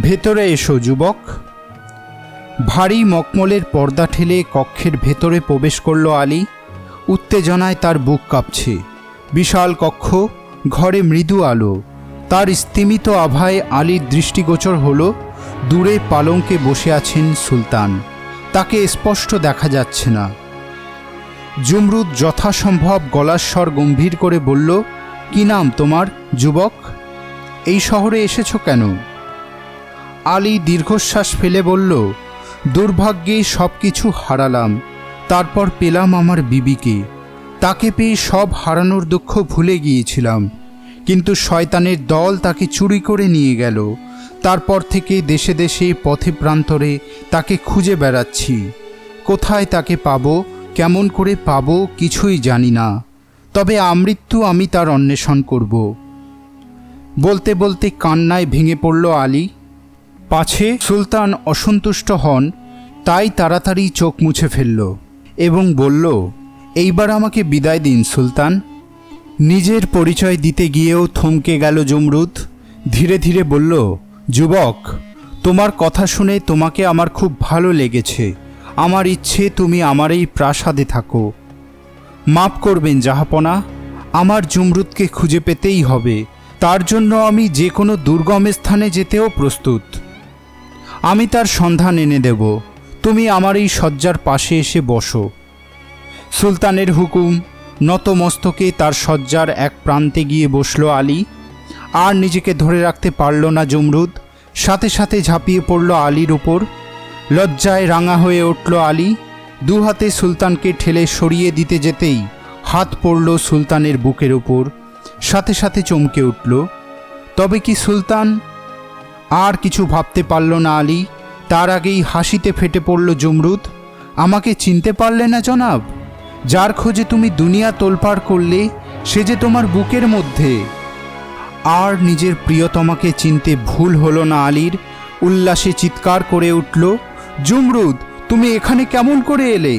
ভেতরে এসো যুবক। ভারী মকমলের পর্দা ঠেলে কক্ষের ভেতরে প্রবেশ করল আলী। উত্তেজনায় তার বুক কাঁপছে। বিশাল কক্ষ, ঘরে মৃদু আলো। তার স্তিমিত আভায় আলীর দৃষ্টিগোচর হল দূরে পালঙ্কে বসে আছেন সুলতান। তাকে স্পষ্ট দেখা যাচ্ছে না। জমরুদ যথাসম্ভব গলার স্বর গম্ভীর করে বলল, কি নাম তোমার যুবক? এই শহরে এসেছো কেন? আলী দীর্ঘশ্বাস ফেলে বলল, দুর্ভাগ্যে সব কিছু হারালাম, তারপর পেলাম আমার বিবিকে। তাকে পেয়ে সব হারানোর দুঃখ ভুলে গিয়েছিলাম, কিন্তু শয়তানের দল তাকে চুরি করে নিয়ে গেল। তারপর থেকে দেশে দেশে পথে প্রান্তরে তাকে খুঁজে বেড়াচ্ছি। কোথায় তাকে পাবো, কেমন করে পাবো কিছুই জানি না, তবে আমৃত্যু আমি তার অন্বেষণ করব। বলতে বলতে কান্নায় ভেঙে পড়ল আলী। পাছে সুলতান অসন্তুষ্ট হন তাই তাড়াতাড়ি চোখ মুছে ফেলল এবং বলল, এইবার আমাকে বিদায় দিন সুলতান। নিজের পরিচয় দিতে গিয়েও থমকে গেল জমরুদ। ধীরে ধীরে বলল, যুবক, তোমার কথা শুনে তোমাকে আমার খুব ভালো লেগেছে। আমার ইচ্ছে তুমি আমার এই প্রাসাদে থাকো। মাপ করবেন জাহাপনা, আমার জমরুদকে খুঁজে পেতেই হবে। তার জন্য আমি যে কোনো দুর্গম স্থানে যেতেও প্রস্তুত। আমি তার সন্ধান এনে দেব। তুমি আমার এই শয্যার পাশে এসে বসো। সুলতানের হুকুম, নতমস্তকে তার শয্যার এক প্রান্তে গিয়ে বসল আলী। আর নিজেকে ধরে রাখতে পারল না জমরুদ, সাথে সাথে ঝাঁপিয়ে পড়ল আলীর উপর। লজ্জায় রাঙা হয়ে উঠল আলী। দু হাতে সুলতানকে ঠেলে সরিয়ে দিতে যেতেই হাত পড়ল সুলতানের বুকের উপর। সাথে সাথে চমকে উঠল। তবে কি সুলতান? আর কিছু ভাবতে পারল না আলী। তার আগেই হাসিতে ফেটে পড়ল জমরুদ। আমাকে চিনতে পারলে না জনাব? যার খোঁজে তুমি দুনিয়া তোলপাড় করলে, সে যে তোমার বুকের মধ্যে। আর নিজের প্রিয়তমাকে চিনতে ভুল হলো না আলীর। উল্লাসে চিৎকার করে উঠল, জমরুদ, তুমি এখানে কেমন করে এলে?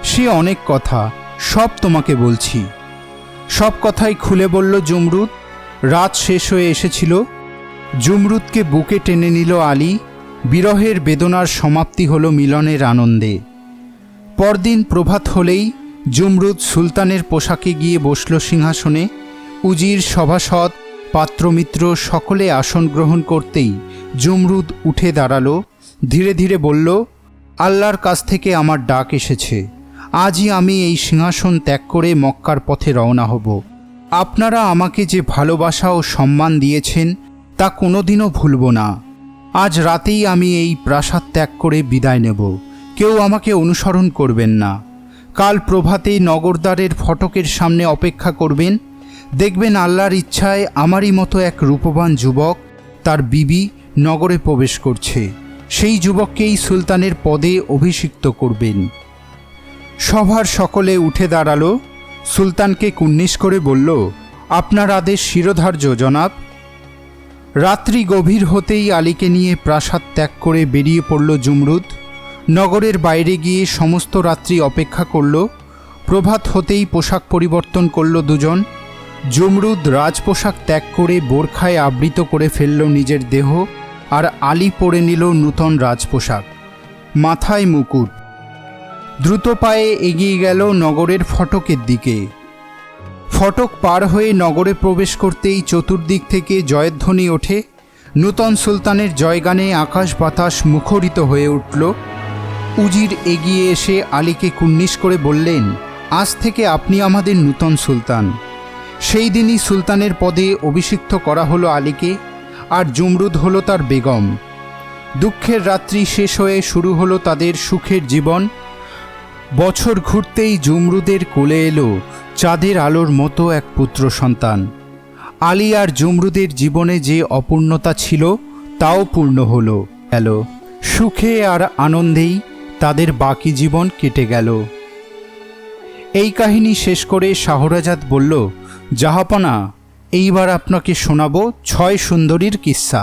সে অনেক কথা, সব তোমাকে বলছি। সব কথাই খুলে বলল জমরুদ। রাত শেষ হয়ে এসেছিল। জমরুদকে বুকে টেনে নিল আলী। বিরহের বেদনার সমাপ্তি হলো মিলনের আনন্দে। পরদিন প্রভাত হলেই জমরুদ সুলতানের পোশাকে গিয়ে বসল সিংহাসনে। উজির, সভাসদ, পাত্রমিত্র সকলে আসন গ্রহণ করতেই জমরুদ উঠে দাঁড়ালো। ধীরে ধীরে বলল, আল্লাহর কাছ থেকে আমার ডাক এসেছে। আজই আমি এই সিংহাসন ত্যাগ করে মক্কার পথে রওনা হব। আপনারা আমাকে যে ভালোবাসা ও সম্মান দিয়েছেন তা কোনোদিনও ভুলব না। আজ রাতেই আমি এই প্রাসাদ ত্যাগ করে বিদায় নেব। কেউ আমাকে অনুসরণ করবেন না। কাল প্রভাতেই নগরদ্বারের ফটকের সামনে অপেক্ষা করবেন। দেখবেন আল্লাহর ইচ্ছায় আমারই মতো এক রূপবান যুবক তার বিবি নগরে প্রবেশ করছে। সেই যুবককেই সুলতানের পদে অভিষিক্ত করবেন। সভার সকলে উঠে দাঁড়ালো। সুলতানকে কুর্নিশ করে বলল, আপনার আদেশ শিরোধার্য জনাব। রাত্রি গভীর হতেই আলীকে নিয়ে প্রাসাদ ত্যাগ করে বেরিয়ে পড়ল জমরুদ। নগরের বাইরে গিয়ে সমস্ত রাত্রি অপেক্ষা করল। প্রভাত হতেই পোশাক পরিবর্তন করল দুজন। জমরুদ রাজপোশাক ত্যাগ করে বোরখায় আবৃত করে ফেলল নিজের দেহ, আর আলী পরে নিল নূতন রাজপোশাক, মাথায় মুকুট। দ্রুত পায়ে এগিয়ে গেল নগরের ফটকের দিকে। ফটক পার হয়ে নগরে প্রবেশ করতেই চতুর্দিক থেকে জয়ধ্বনি ওঠে। নূতন সুলতানের জয়গানে আকাশ বাতাস মুখরিত হয়ে উঠল। উজির এগিয়ে এসে আলীকে কুর্নিশ করে বললেন, আজ থেকে আপনি আমাদের নূতন সুলতান। সেই দিনই সুলতানের পদে অভিষিক্ত করা হলো আলীকে, আর জমরুদ হলো তার বেগম। দুঃখের রাত্রি শেষ হয়ে শুরু হলো তাদের সুখের জীবন। বছর ঘুরতেই জমরুদের কোলে এলো চাঁদের আলোর মতো এক পুত্র সন্তান। আলী আর জমরুদের জীবনে যে অপূর্ণতা ছিল তাও পূর্ণ হলো। সুখে আর আনন্দেই তাদের বাকি জীবন কেটে গেল। এই কাহিনী শেষ করে শাহরাজাদ বলল, জাহাপনা, এইবার আপনাকে শোনাবো 6 সুন্দরীর কিস্সা।